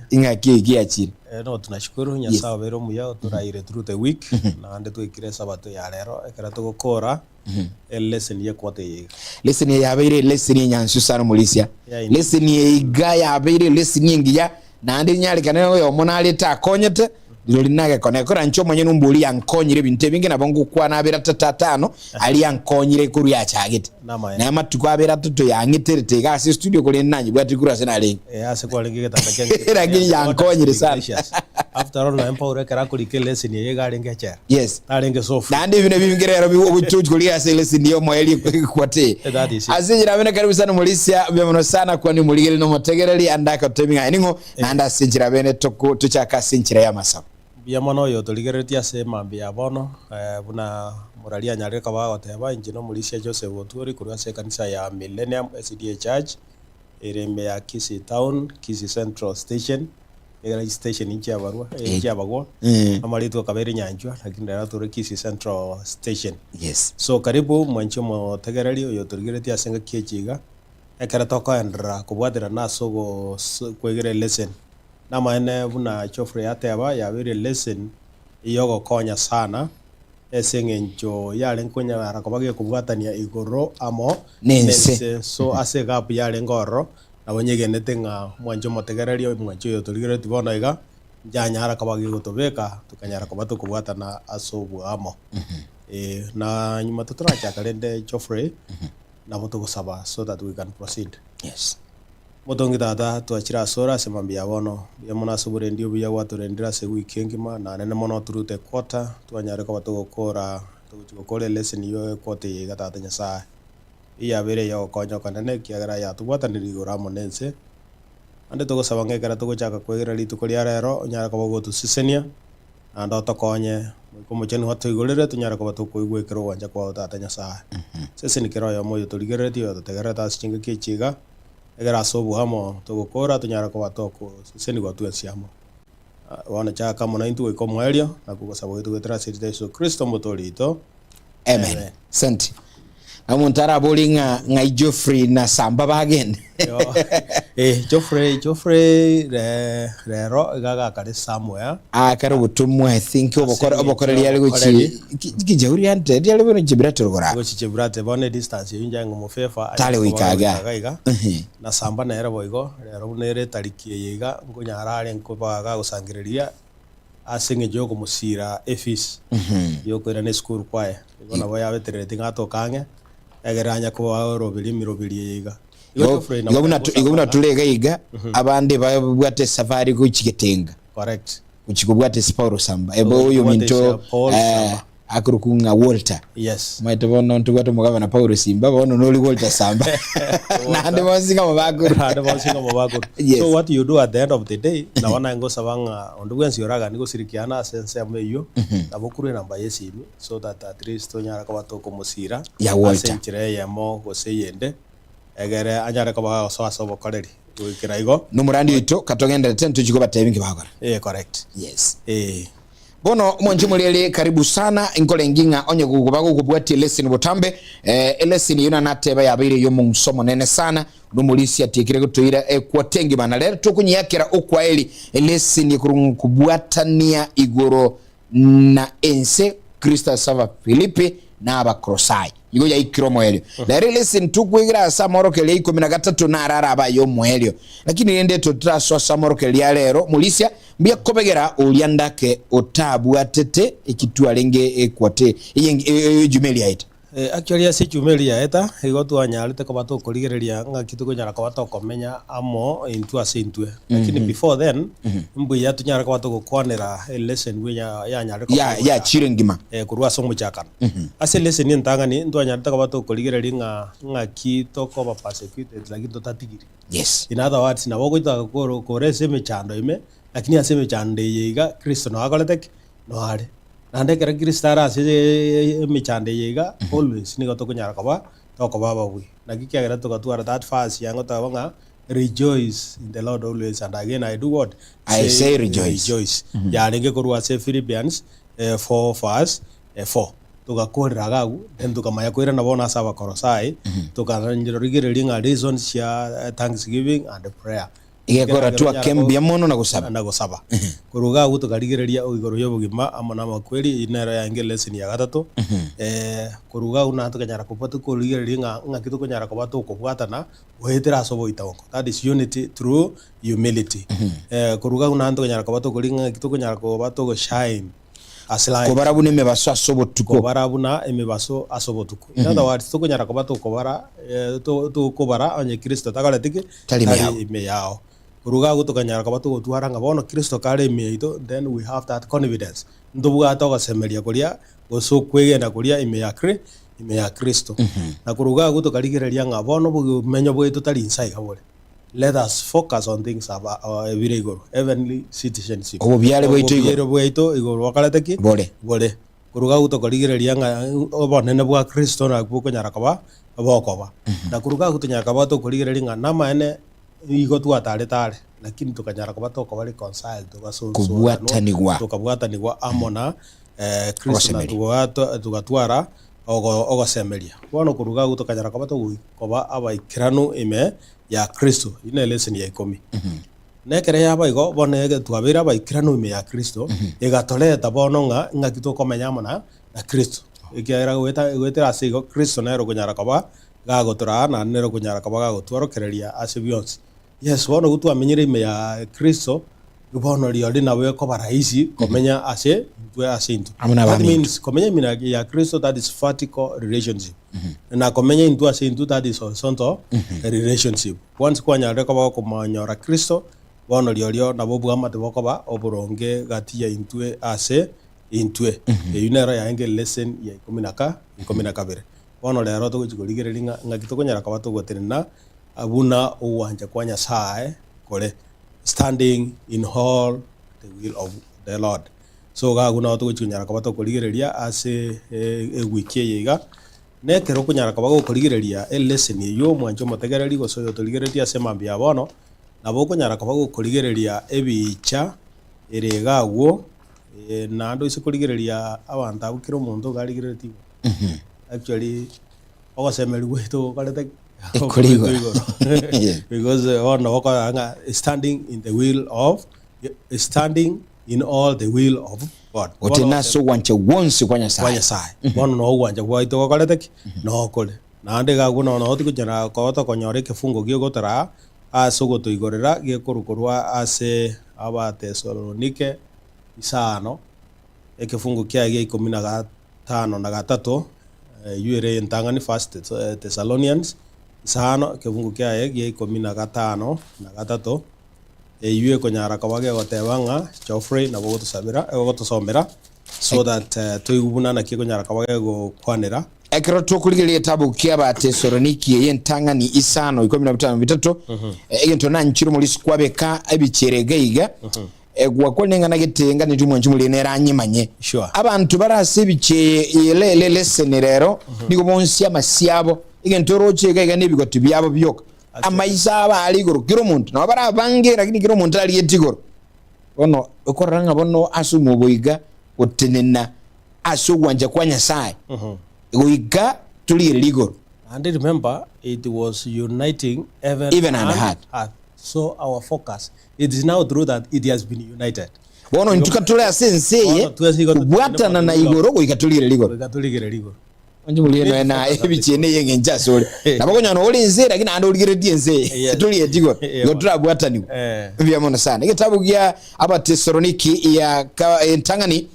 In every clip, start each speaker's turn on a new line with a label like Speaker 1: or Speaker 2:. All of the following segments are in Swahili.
Speaker 1: Inga kiachiri.
Speaker 2: No tunashukuru nyasaye wero muya turaire through the week na ande twikire sabato ya rero ekara tugukora lesson ye kwate yiga.
Speaker 1: Lesson ye yabeire lesson ye nyansu sana mulisia. Lesson ye iga yabeire lesson ye ngiya na ande nyali kana yo monali ta konyete Lolinaga kone kora ncho mwenye numbuli yankonyire binte bingi na bongo kwa na abera tatano ali yankonyire kuru ya chagite na matuko abera toto yangiterete ga si studio kole nanyi bwati kura sena le
Speaker 2: ase kwa lengi getanda kengi
Speaker 1: lakini yankonyire sana
Speaker 2: after all na empower kara kulike lesson ye ga lenge chair
Speaker 1: yes
Speaker 2: alenge sofu
Speaker 1: na ndi bine bingirero bibuchuju kulia se lesson yo moeli kwate asinjira bene karibu sana mulisia byono sana kwa ni muligere no motegereri andaka tebinga ningo na anda sinjira bene toko tuchaka sinjira ya masa
Speaker 2: Biamono yo toligeretia se mambia bono buna muralia nyareka bago teba injino mulisia Joseph Oturi kurwa se kanisa ya Millennium SDA Church irembe ya Kisii Town Kisii Central Station egara station inchi abarwa inchi abagwa amalito kabere nyanjwa lakini ndara tore Kisii Central Station
Speaker 1: yes
Speaker 2: so karibu mwancho mo tegereri yo toligeretia senga kiechiga ekara toka ndra kubwadira naso kwegere lesson na maene buna Geoffrey ateba yabire lesson iyogo konya sana esengenjo yale nkonya arakobage kubwatania igoro amo nense so ase gap yale ngoro nabonyegenete nga mwanjo motegererio mwanjo yo tuligere tibona iga njanya arakobage gutobeka tukanyara kobato kubwatana asobu amo na nyuma tuturacha kalende Geoffrey na moto gusaba so that we can proceed
Speaker 1: yes
Speaker 2: Motongi tata tuachira sora semambia bono yamona subure ndio buya waturendira se weekend ma na nene mono turute quarter tuanyare ko batugukora tugukore lesson yo kote gatata nyasa iya bere yo konyo kanene kiagara ya tubwataniri goramo nense ande tugo sabange kara tugo chaka kwegera litu kuri arero nyara ko bagotu sisenia ando tokonye ko mucheni hoto igorere tunyara ko batuko igwekero wanja kwa tata nyasa sese ni kero yo moyo tuligere tio tutegera ta singa kichiga egera sobu hamo tugukora tunyara ko batoko seni kwa tuasiamo wana cha kama na intu iko mwelio na kugosaba wetu wetra sirite Yesu Kristo motolito
Speaker 1: amen santi amuntara bolinga ngai Geoffrey na samba bagende
Speaker 2: Geoffrey rero gaga kare somewhere
Speaker 1: kare butumwa I think obokora yali guchi kijauri ante yali bino jibrate rugora
Speaker 2: guchi jibrate bone distance yinja ngo mufefa
Speaker 1: tale wikaga
Speaker 2: na samba na era boigo rero nere tariki yiga ngunyara ari nkubaga gusangiriria asenge jogo musira efis yokwera ne school kwae igona boya beterete ngato kange egeranya ko robili yiga igona
Speaker 1: tulega iga abande babwate safari ku Kigetenga
Speaker 2: correct
Speaker 1: ukikubwate Paulo Samba ebo uyu minto akurukunga Walter
Speaker 2: yes
Speaker 1: maite bono ntugwato mugaba na Paulo Simba bono noli Walter Samba nande bosinga mabako
Speaker 2: so what you do at the end of the day na wana ngo sabanga ondugwensi yoraga niko sirikiana sense ameyo nabukuru namba yesimi so that at least tonyara ko batoko musira
Speaker 1: ya Walter
Speaker 2: asenchire yamo goseyende egere anyara ko ba so asobo koleri wikira igo
Speaker 1: numurandi ito katogenda tento chikoba tayingi bakora
Speaker 2: correct
Speaker 1: yes bono mwanji mulele karibu sana inkole nginga onye kukubago kubwati lesson botambe lesson yona nateba yabire yo munsomo nene sana numulisi atikire kutoira kwatengi bana lero tukunyakira okwaeli lesson yikurungubwatania igoro na ense Krista Sava Filipi na abakrosai igo ya ikiromo helio lero lesson tukwigira samoroke le 13 na arara abayo muhelio lakini yende tutraso samoroke le lero mulisia mbia kobegera uliandake otabu atete ikitwalenge ekwate jumeli yaita
Speaker 2: actually asi jumeli yaita igo twanyalite ko bato koligereria ngakitu kunyara ko bato komenya amo into asintwe lakini before then mbu ya tunyara ko bato kukonera lesson winya yanyare ko
Speaker 1: ya chirengima
Speaker 2: kurwa somo chakana ase lesson ni ntangani twanyalite ko bato koligereria ngakito ko ba persecuted lakini totatigiri
Speaker 1: yes
Speaker 2: in other words na bogo ita ko rese mechando ime lakini aseme chande yiga Kristo no akoletek no are nande kera Kristara ase mechande yiga always ni goto kunyara kaba to ko baba wi nakikagera to katwara that fast yango tawanga rejoice in the Lord always and again I do what
Speaker 1: I say rejoice
Speaker 2: ya nge korwa se Philippians 4:4 tugakorera gagu then tukamaya kwira na bona saba korosai tukanjiro rigirelinga reasons ya thanksgiving and prayer
Speaker 1: igekora tu akembia mono na gusaba
Speaker 2: na gusaba kuruga gutukarigereria igoro y'obugima amo na makweli inero yange lesson ya gatatu kuruga una tukanyara kupatu kurigereria nga kitu kunyara kubatu kubwatana wetera asobo itongo. That is unity through humility. Kuruga una tukanyara kubatu kuringa kitu kunyara kubatu go shine aslai
Speaker 1: kobarabu ne mebaso asobotuko
Speaker 2: kobarabu na emebaso asobotuko. In other words tukanyara kubatu kobara to kobara onye Kristo tagaletike
Speaker 1: tali
Speaker 2: me yao kuruga gutukanyara kabatu gutwaranga bono Kristo kare meito, then we have that confidence ndubuga toga semeria kuria goso kwegenda kuria ime ya Kristo na kuruga gutukarigereria nga bono bumenyo bwetu tali inside kabole. Let us focus on things about our every igoro heavenly citizenship
Speaker 1: obo byale bweito
Speaker 2: igoro wakaleteki bole kuruga gutukarigereria nga obonene bwa Kristo na bukonyara kaba abokoba na kuruga gutunyara kaba to kurigereria nga nama ene igo twatare lakini tukanyara kuba toko bali reconcile tukabwatanigwa amona Kristo na tugatwara ogosemeria bono kuruga gutukanyara kuba tukoba abaikiranu ime ya Kristo ine lesson ya 10 nekere yaba igo bono twabira abaikiranu ime ya Kristo igatoleta bono nga kitukomenya amona na Kristo ikiara gwetera asigo Kristo nero kunyara kuba gagotura na nero kunyara kuba gagotworokereria asibionse. Yes, bono gutu amenyere ime ya Kristo bono riori na we ko baraisi komenya ase twe asinto. That means komenya ime ya Kristo, that is vertical relationship. Na komenya into asinto, that is horizontal relationship. Once kwanya reko ba ko manyora Kristo bono riori na bobu amate boko ba oburonge gatia intwe ase intwe. Yunero ya enge lesson ya 12 bono lero to gukigiriringa ngakito konyara ka bato gotenena abuna uwanja kwa Nyasaye kole standing in all the will of the Lord. So ga guna to kunyara kabato kurigereria ase wiki yiga nekero kunyara kabago kurigereria lesson yo mwanjo motegereri go soyo turigereria ase mambia bono nabo kunyara kabago kurigereria ebicha eregagwo nando ise kurigereria abantu abukiro muntu garigereti. Actually ogasemeri weto kalete because standing in all the will of God.
Speaker 1: Otena so wanche wonsi kwa Nyasaye.
Speaker 2: Bono no wanja waito kokalete no kole. Na ande ga guno no tiku jana ko to konyore kifungo gyo gotara asogo to igorera ge korukorwa ase aba Tesalonike isano ekifungo kya ge 15 na 3 yuere ntangani first Thessalonians isano kifungu kya ye 15 na 3 yue konyara kabage gotebanga Geoffrey na bogo tusabira gotosomera so that tuigubuna na kiko nyara kabage go kwanera
Speaker 1: ekero tukurigeria tabu kya ba Tesaloniki ye ntangani isano 13 egento na nchiro muri kwabeka ebicherega gwakonenga na gitenga ni tumwe nchimuli neranyimanye abantu barase biche yelele lesson rero niko bonsi amasiabo igentoro chega igane bigoti byabo byoka amaisa abali goro kiro muntu na bara bange lakini kiro muntu ali yetigoro bono okoranga bono asumu boiga otenena asugwanja kwa Nyasaye goiga tuli ligoro.
Speaker 2: And remember it was uniting even and heart. So our focus, it is now true that it has been united.
Speaker 1: Bono ntukatole asense kubwatana na igoro goikatulire ligoro Anjumulino na ebichene yenge njasole nabakonya no olinze lakini ando oligire dienze tuli etigoro gotura bwatani byamona sana igitabu gya aba Tesaloniki ya ntangani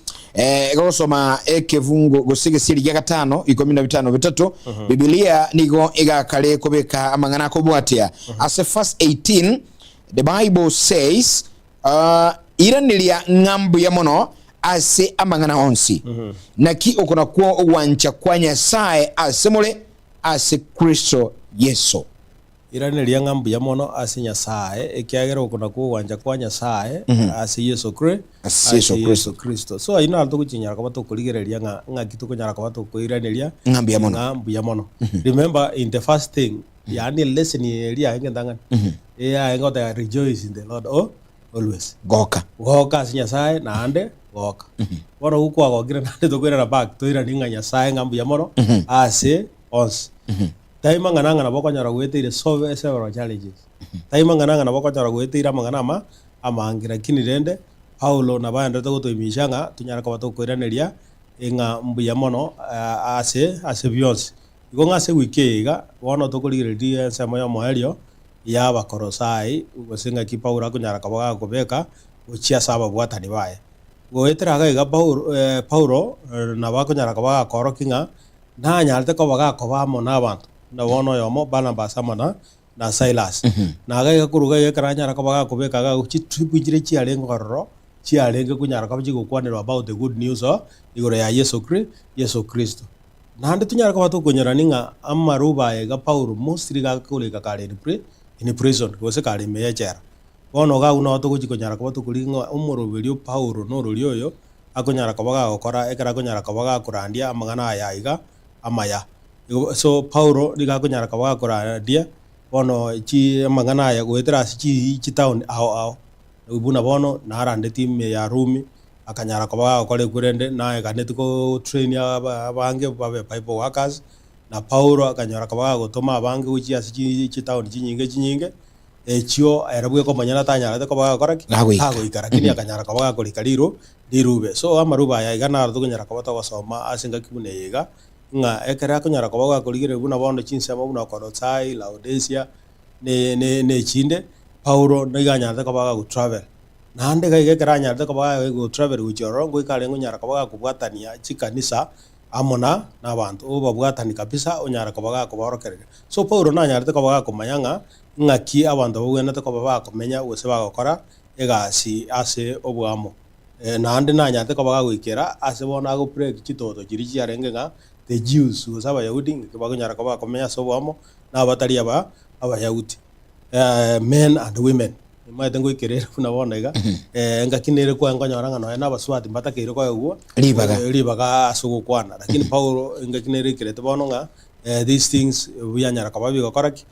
Speaker 1: gosoma ekevungo gosigesi lya 5:15 Biblia nigo igakale kobeka amangana ko bwatia as verse 18 the Bible says iranilia ngambu ya mono ase amangana onsi naki okona kwa wancha kwa Nyasaye asemole ase Kristo Yesu
Speaker 2: iranilia ngambu ya mono ase Nyasaye ekiagera okona kwa wancha kwa Nyasaye ase Yesu Kristo. So ino alto kuchinyara kwa bato kurigereria nga kitu kunyara kwa bato kuiranilia
Speaker 1: ngambu ya mono
Speaker 2: Remember in the first thing yani lesson elia ngendanga ngota rejoice in the Lord always
Speaker 1: goka
Speaker 2: ase Nyasaye na ande goka bono huko agogire nande tokwira na back toira ninga Nyasaye ngambu ya mono ase ons taima ngana boko nyara gwetire solve several challenges tai mang'ana nabo kochora gwetira mang'ana amangira kini rende Paulo na baenda to tuimishanga tunyara kwa to kwiraneria inga mbuya mono ase byonse igo ngase wikeiga bono to kurigireria nsemo yo moerio ya bakorosai ugosinga ki Paulo akunyara kabaga kubeka uchia saba bwatani baye goetera ga Paulo na bakunyara kabaga korokinga na nyarte kabaga kobamo na bantu na bono yomo Barnabas amana na Silas na ga kuruga ye karanyara kabaga kubeka ga uchitwibujire chiare ngororo chiarenge kunyara kabaji gukwanirwa about the good news igoro ya Yesu Kristo nande tunyara kabato kunyara ninga amaruba ye ga Paulo mostly ga kulika kale in prison gose kale meyechera bono ga uno to kunyara kabato kulinga umoroberio Paulo no rulioyo akunyara kabaga gukora ekara kunyara kabaga kurandia amagana ya iga amaya so Paulo liga kunyara kabaga kurandia bono chi amagana ya gwetera chi town ao ubuna bono narande team ya Rumi akanyara kabaga kole kurende na kaneti ko train ya bange babe pipe workers na Paulo akanyara kabaga gutoma abange uchi asi chi town chinyinge echio erabwe ko manyana tanyara te kabaga koraki hago ikara kini akanyara kabaga kolikariro dirube so amaruba ya igana ardu kunyara kabaga gosoma asinga kibune yiga nga ekera kunyara kabaga koligire buna bono chinsema buna Kolosai Laodicea ne chinde Paulo niganya te kabaga go travel nande ga gekera te kabaga go travel ujoro ngo ikale ngunyara kabaga kubwatania chikanisa amona n'abantu babwatani kabisa unyara kabaga kuborokerera so Paulo nanyara te kabaga kumanyanga ngaki abantu bugena te kabaga kumenya wese bagakora egasi ase obwamo nande nanyara te kabaga gwikera ase bona go break chitoto kiri chiarengenga the Jews usaba Yahudi kabaga nyara kabaga kumenya so obwamo n'abatari abayahudi men and women maitengo ikerera kuna bonega ngakinere kwa ngonyora ngano na baswati mbatakire kwa ugo libaga asugo kwana lakini Paulo ngakinere ikirete bono nga these things buyanyara kababi gokoraki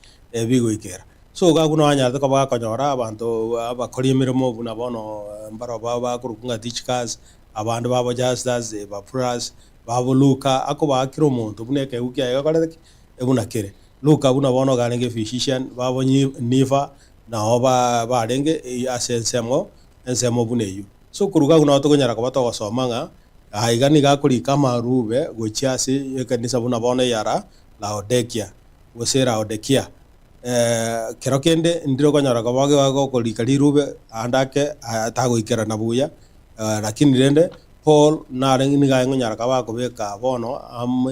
Speaker 2: bigo ikera so ga kuno anyara kabaga konyora abantu abakori emirimo buna bono mbaro baba kurukunga teachers abantu babo justas bapras babo Luka ako bakiro umuntu buneke ukiya gakoreki ebuna kire Luka buna bono garenge physician babo Niva na oba barenge asensemo buneyu so kuruga kuno to kunyara kabato gosomanga aigani ga kuri kamarube gochiasi yekanisa buna bono yara Laodicea gosera Laodicea kerokende ndiro kunyara kabage wago kuri kalirube andake atago ikera nabuya lakini rende Paul na rengi ga nyara kabako kubeka bono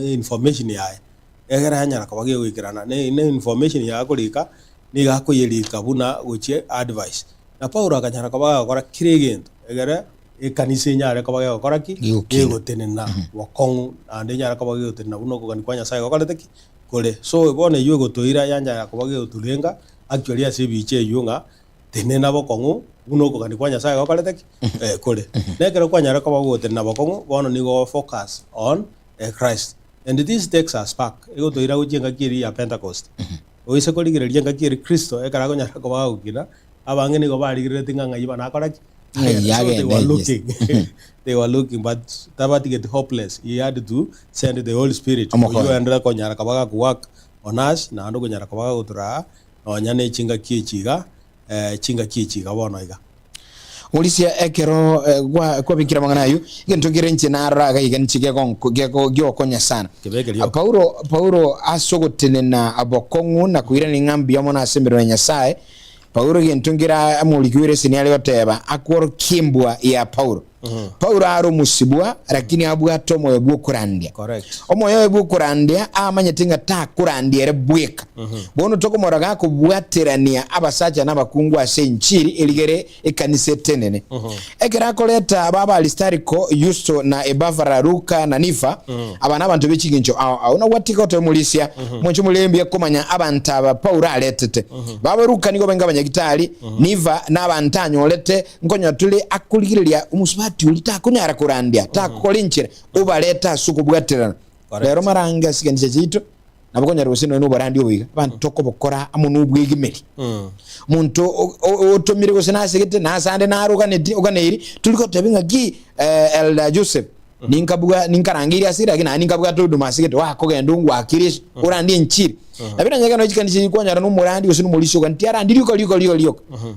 Speaker 2: information yae egera nyara kabage wikirana ne information ya kulika niga kuyirika buna uche advice na Paulo akanyara kabaga gukora kirigento egera ekanise nyara kabaga gukora ki yegotenena wakongu ande nyara kabaga yotenena buno kugani kwanya sai gukora teki kole so bone yugo gotoira yanya kabaga yotulenga actually asebiche yunga tenena bokongu buno kugani kwanya sai gukora teki kole nekero kwanya kabaga yotenena bokongu bono nigo focus on Christ and this takes us back egotoira ujenga kiri ya Pentecost oise koligireria ngakiri Kristo ekara gonya kabaga gukina abange nigo barigire tinganga yiba nakoraki they were looking but tabati get hopeless he had to send the Holy Spirit you and ko nyara kabaga ku work on us na ndo nyara kabaga gutura onyane chinga kichiga bono iga
Speaker 1: ulisia ekero kwa bikira manganayo gentogire nche naraga iganchige gyo konya sana Paulo asogotenena abokongu na kuira ni ngambi ya mona asembero Nyasaye Paulo gentungira amulikiwire siniali yoteba akworo kimbwa ya Paulo Paulo aro musibwa lakini abwa tomo yebu kurandia omoyo yebu kurandia amanyetinga ta kurandia rebweka bono toko moraga ko bwaterania abasacha nabakungu ase nchiri eligere ekanise tenene ekera koleta baba Alistariko Yusto na Ebavara Luka na Nifa abana abantu bekigincho auna watika to mulisia mwencho mulembe komanya abantu aba Paulo aletete baba Luka niko benga banyagitali Niva nabantanyo olete nkonya tuli akuligiria umusubati ulita kunyara kurandia ta kolinchira ubaleta sukubwaterana lero maranga siganije jito nabakonya rwose no barandi obiga abantu toko bokora amunu bwigimeri muntu otomire gose nasegete nasande naruga neti oganeri tuliko tebinga gi Elder Joseph ninkabuga ninkarangiria asira gina ninkabuga todo masigete wa kogenda ngwa akirish urandi nchiri abira nyaga no chikanisa kwa nyara no murandi osino mulisho kan tiara ndiri ko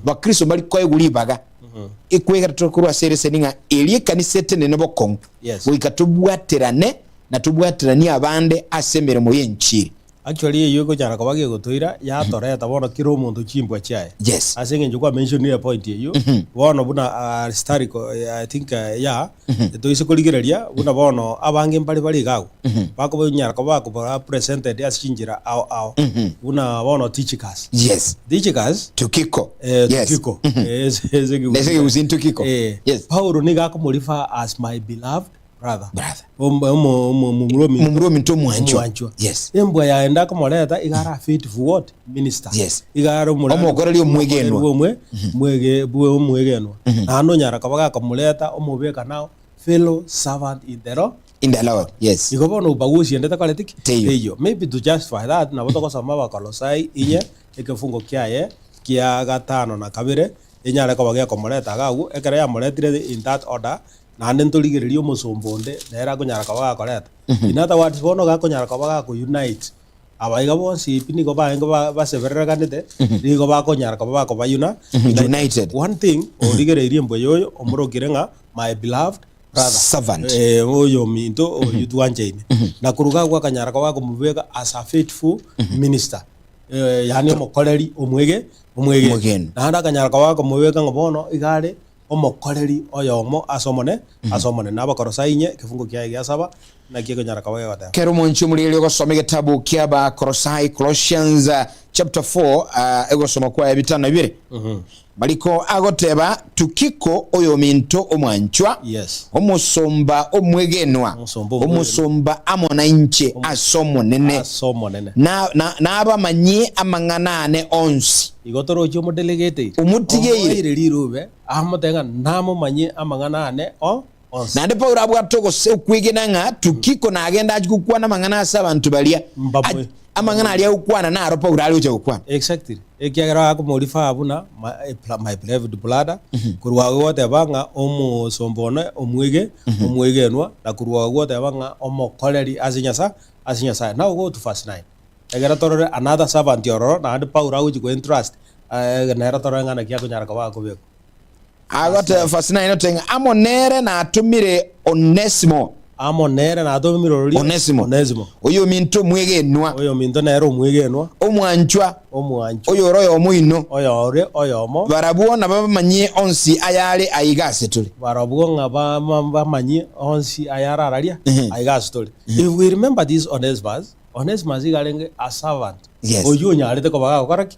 Speaker 1: bakristo bali ko egulibaga ikwega tokurwa serese ninga elie kanisa tene ne bokong wikatubwaterane na tubwaterani abande asemere mu yenchiri.
Speaker 2: Actually yo ko jara ko bage gotoira ya toreta bono kiro mundu chimbwa chae.
Speaker 1: Yes.
Speaker 2: Asenge njukwa mention ya point yo. Bono buna historical I think to ise koligereria buna bono abange mbali gago. Bako bonyara ko bako presented as chinjira ao. Buna bono Tychicus.
Speaker 1: Yes.
Speaker 2: Tychicus
Speaker 1: Tukiko.
Speaker 2: Yes. Tukiko.
Speaker 1: Nese uzin Tukiko.
Speaker 2: Yes. Paulo niga ko modifa as my beloved brother.
Speaker 1: Mumromi nto mwanchwa. Yes.
Speaker 2: Embwa yaenda kumoleta igara faithful what minister.
Speaker 1: Yes.
Speaker 2: Igara muleta
Speaker 1: omokoreri omwegenwa.
Speaker 2: Omwegenwa. Nano nyara kabaga kumoleta omubeka nao fellow servant in the Lord.
Speaker 1: Yes.
Speaker 2: Ikobono ubaguzi endeta kale tiki. Teyo. Maybe to justify that na botoko samaba Kolosai inye ekefungo kiaye kia gatano na kabire inyara kabaga kumoleta gagu ekere ya moletire in that order. Nande ntoligererio musombonde nera kunyara kabaga koleta. In other words bono ga kunyara kabaga ko unite abaiga bonsi pini ko ba baseverera kanete ni ko ba kunyara kabaga ko bayuna
Speaker 1: united.
Speaker 2: One thing oligererio mboyoyo omurokirenga my beloved brother
Speaker 1: servant
Speaker 2: oyo minto oyutwanjeine na kuruga kwa kanyara kabaga ko mubeka as a faithful minister yani omukoleri omwege na kanyara kabaga ko mubeka ngobono igare omokoreri oyomo asomone n'Abakolosai inye kifungo kya 7 na kiego nyara kabaga gata
Speaker 1: kero monchu mulile gosoma gitabu kya Abakolosai Colossians chapter 4 egosoma kwa ebitano ebire baliko agoteba Tukiko oyo minto omwanchwa omusomba omwegenwa omusomba amona inche asomonene na abamanyi amanganane onsi
Speaker 2: igotoro cyo modelegate
Speaker 1: umutigeye
Speaker 2: rirube amotenga namo manyi amanganane onsi
Speaker 1: na ndipo urabwa toko se kwigena nga Tukiko na agenda ajikukwana mangana abantu balia amangana ali ukwana na aropa urali uche ukwana
Speaker 2: exactly ekiagera ko modify abuna my beloved brother kurwa gote banga omo sombone omwegenwa na kurwa gote banga omo koleri asinyasa now go to verse 9 egera torore another servant yororo na ande paura uji go entrust na torore ngana kiako nyara kabaga ko beko
Speaker 1: agote verse 9 notenga amonere na atumire Onesimo Onesimo oyo minto mwegenwa
Speaker 2: oyo minto nero mwegenwa
Speaker 1: omwanchwa oyo royo omuino
Speaker 2: oyo mo
Speaker 1: barabuo na bamanyi onsi ayale aigase tuli
Speaker 2: barabuo ngaba bamanyi onsi ayara araria aigase tuli if we remember this Onesimus igalenge a servant oyo nyarete ko baga koraki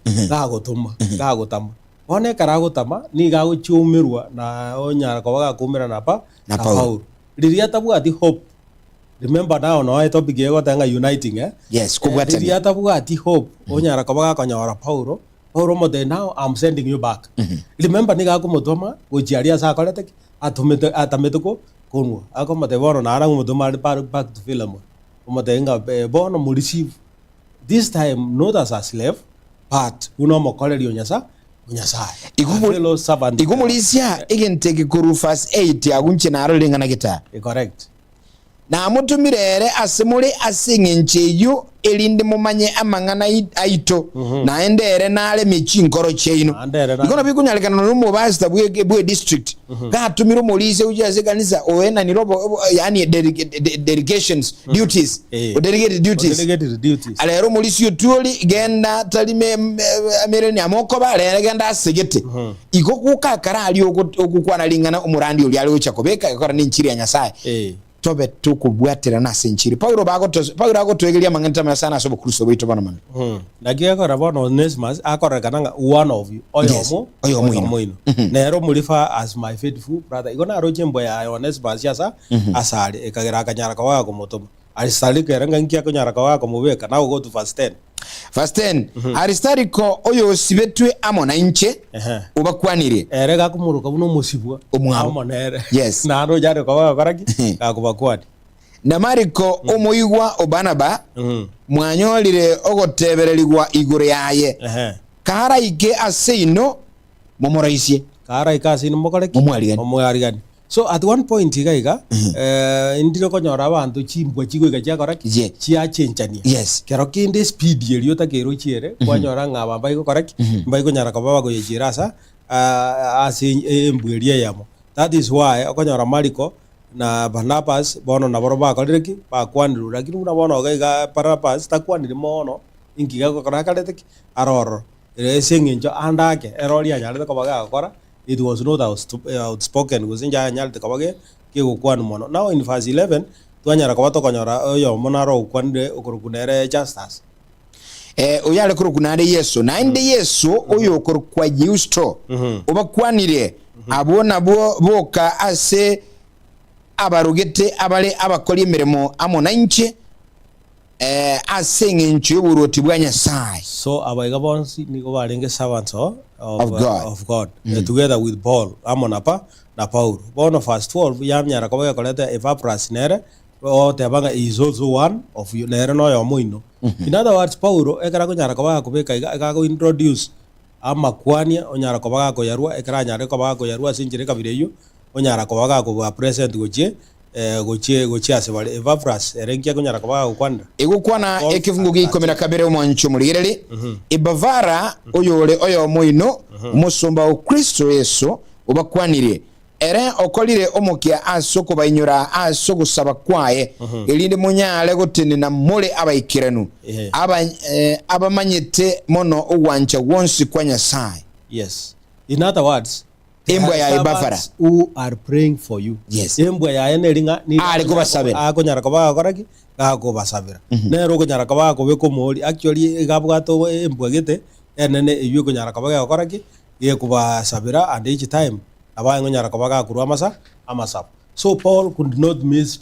Speaker 2: gagotama one karagotama ni gaguchumirwa na onyara ko baga kumira na Paulo riria tabwati hope remember now no topic yego tanga uniting
Speaker 1: yes kubwata
Speaker 2: riria tabwati hope onyara ko baga konyora Paulo mode now I'm sending you back remember ni gakumutoma gojiaria sa kolete atametuko kunwa akomode bono na ara ngumutoma back to Philemon mode nga bono mu receive this time not as a slave but uno mokoleri onyasa
Speaker 1: igumulisia igenteke kuru verse 8 agunche na arolinga na gita
Speaker 2: correct
Speaker 1: na mutumirere asemule asingencheyo elinde mumanye amangana aito na endere nale michinkoro cheino ikono bikunyalekana no mu basta bwe district ga tumiro mulise ujaze kanisa oena ni robo yani dedications duties delegated duties alero mulisi yotuli genda talime amereni amokoba lere genda asegete iko kukakara ali okukwana lingana umurandi uli ali uchakobeka ikora ni nchiri ya Nyasaye tobe tukubwatira na senchiri Paulo agotoegeria manganta sana asobo kuruso bito bana man
Speaker 2: nagiye ko rabono Onesimus akorekananga one of you oyo moino nero mulifa as my faithful brother igona roje mbo ya Onesimus yasa asali ekagera akanyara kawa ko motoma Aristariko eranga nkia ko nyara kawa ko mubeka now go to verse 10 Aristariko oyo sibetwe amona inche ubakwanire erega kumuruka buno musibwa
Speaker 1: amona yes
Speaker 2: na ro jare kawa karaki kakubakwani
Speaker 1: na Mariko omoigwa Obanaba mwanyolire ogotebereligwa igure yaye kara ike aseino momoraisye
Speaker 2: kara ika asino mokoreki
Speaker 1: omwarigani
Speaker 2: So at one point igaiga indiro konyora abantu chimbwa chigoiga chiakora chiachenchania kero kinde speed yelio takero chiere kwanyora ngaba mbaiko correct mbaiko nyara kababa go yechirasa ase embweria yamo. That is why okonyora Mariko na Barnabas bono na boro bakoreki bakwandiru lakini una bono gaiga Barnabas takwanire mono ingiga gokora kareteki aroro esengenjo andake erori anyalete kobaga akora. It was not outspoken kuzinja anyalete kabage ke gokwan mono. Now in verse 11 twanyara kabato konyora oyo monaro ukwande okurukunere justice
Speaker 1: oyale kurukunare Yesu na inde Yesu oyo okurukwa Justo obakwanire abona boka ase abarugete abale abakora imirimo amona inche asenge nchi y'uburuti bwa Nyasaye.
Speaker 2: So abaiga bonsi niko barenge servants of God together with Paul amonapa na Paul. Bono verse 12 yamnyara kabaga koleta Epaphras nere o tebanga is also one of you nere no yo muino. In other words Paulo ekara ko nyara kabaga kubeka ikago introduce amakwania onyara kabaga ko yarua ekara nyara kabaga ko yarua sinjire kabireyo onyara kabaga ko present gochie asebale Epaphras erenkia kunyara kabaga kwanda
Speaker 1: igukwana ekifungu gikomera kabere omwancho mulirere ibavara oyo moino musumba o Kristo Yesu obakwanire ere okolire omukia asoko bainyura asoko saba kwaye elinde munyale gotene na mole abaikiranu abamanyete mono ogwancha wonsi kwa Nyasaye.
Speaker 2: Yes, in other words
Speaker 1: embwa ya Ebafara
Speaker 2: who are praying for you.
Speaker 1: Yes.
Speaker 2: Embwa ya eneringa ni
Speaker 1: ali kubasabira
Speaker 2: akonyara kabaga koraki kako basabira nero konyara kabaga kobeko moli actually gabwato embwa gete enene iyo konyara kabaga koraki ye kubasabira and each time abaye nyara kabaga kurwa amasap. So Paul could not miss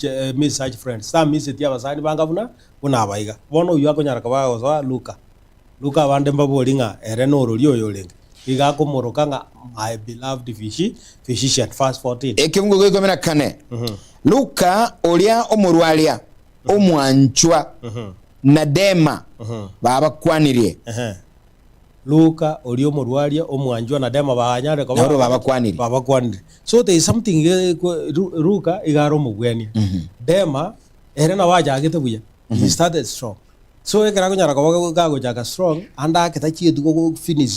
Speaker 2: such friends. Some miss it yabasani bangabuna kuna abaiga bono iyo akonyara kabaga so Luka bande mbabolinga ereno rolio yolenga iga kumurukanga my beloved physician verse 14
Speaker 1: ekimungu gikomera kane Luka olia omurwalia omwanchwa na Dema babakwaniriye
Speaker 2: Luka olia omurwalia omwanchwa na Dema bahanyare ko babakwaniriye. So there is something Luka igaro mugwenia Dema erena waja agete buya he started strong. So ekara ko nyara ko gago jaga strong anda aketachi go finish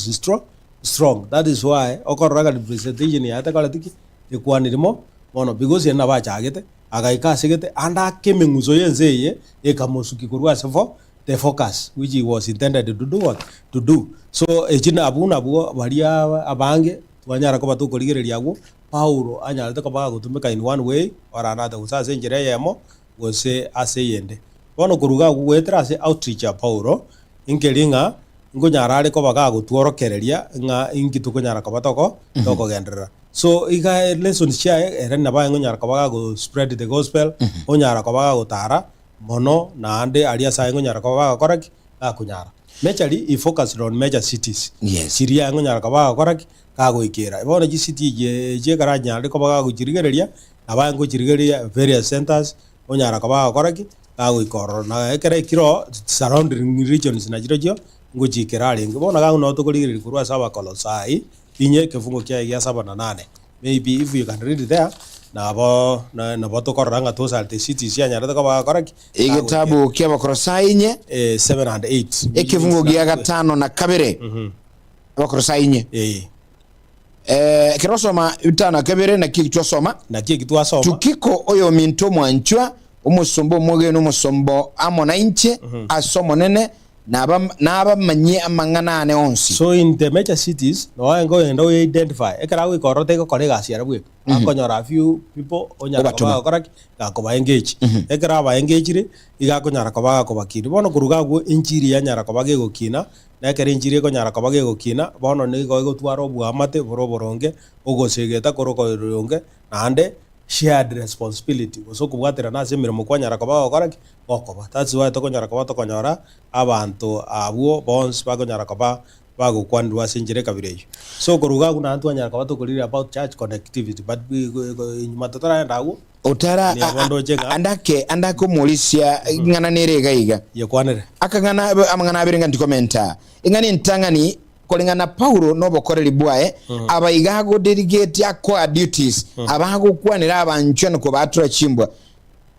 Speaker 2: strong. That is why okoraga representation ya takala tiki ekwanirimo mono because yena bachagete agaika segete anda kemenguzo yenzeye ekamosuki kurwa sefo the focus which he was intended to do what to do. So ejina abuna buo baria abange twanyara ko batukoligeriria gwo Paulo anyalete ko baga gutumika in one way or another usase njere yemo gose aseyende bono kuruga gwetra ase outreach ya Paulo inkelinga ngonyara ari ko baga gutworokereria nga ingitu konyara ko batoko toko gendera. So iga lesson chia erena ba ngonyara ko baga go spread the gospel onyara ko baga gutara mono na ande aria sa ngonyara ko baga koraki akunyara mechali I focus on major cities.
Speaker 1: Yes.
Speaker 2: Siria ngonyara ko baga koraki ka go ikira bono ji city je garanya ari ko baga gujirigereria aba ngo jirigereria various centers onyara ko baga koraki ka go ikoro na ekere kiro surrounding regions na jirojo nguji kirali ngibona ga no tokoliriri kurwa saba Kolosai inye kefungo kya 7 na 8. Maybe if you can read it there na bo tokoranga to salte cities ya nyarata ka koraki
Speaker 1: igitabu kya Kolosai inye
Speaker 2: 7 and 8
Speaker 1: ekifungo kya 5 na 2 Kolosai inye kirosoma 5 na 2 na kikitwasoma tukiko oyo minto mwanchwa umusombo mwegeno umusombo amona inche asomo nene naba manye amangana ane onsi.
Speaker 2: So in the major cities no I go and identify ekara we korote ko kolega siara bwe akonyora few people onyara ko koraki ko ba engage ekara ba engage ri iga konyara ko ba ko bakiri bono kuruga gwo injiri ya nyara ko bage gukina na ekere injiri ko nyara ko bage gukina bono ni go twaro bwa mate boroboronge ogosegeta koroko ronge ande shared responsibility so kubwatira nase mirimo kwanyara ko ba koraki okoba. That's why tokonyara ko tokonyora abantu abuo bonds bagonyara ko bago kwandwa sinjire kabireyo. So kuruga kuna antu anyara ko tokolire about church connectivity but matotora ndawo
Speaker 1: otara andake mulisia ngana nerega iga
Speaker 2: yakwanere
Speaker 1: akangana amangana abirenga ndi commenta ingani ntangani kolingana Paulo no bokoreri bwae abaigago delegate akwa duties abago kwanira abanchwe ko batura chimbwa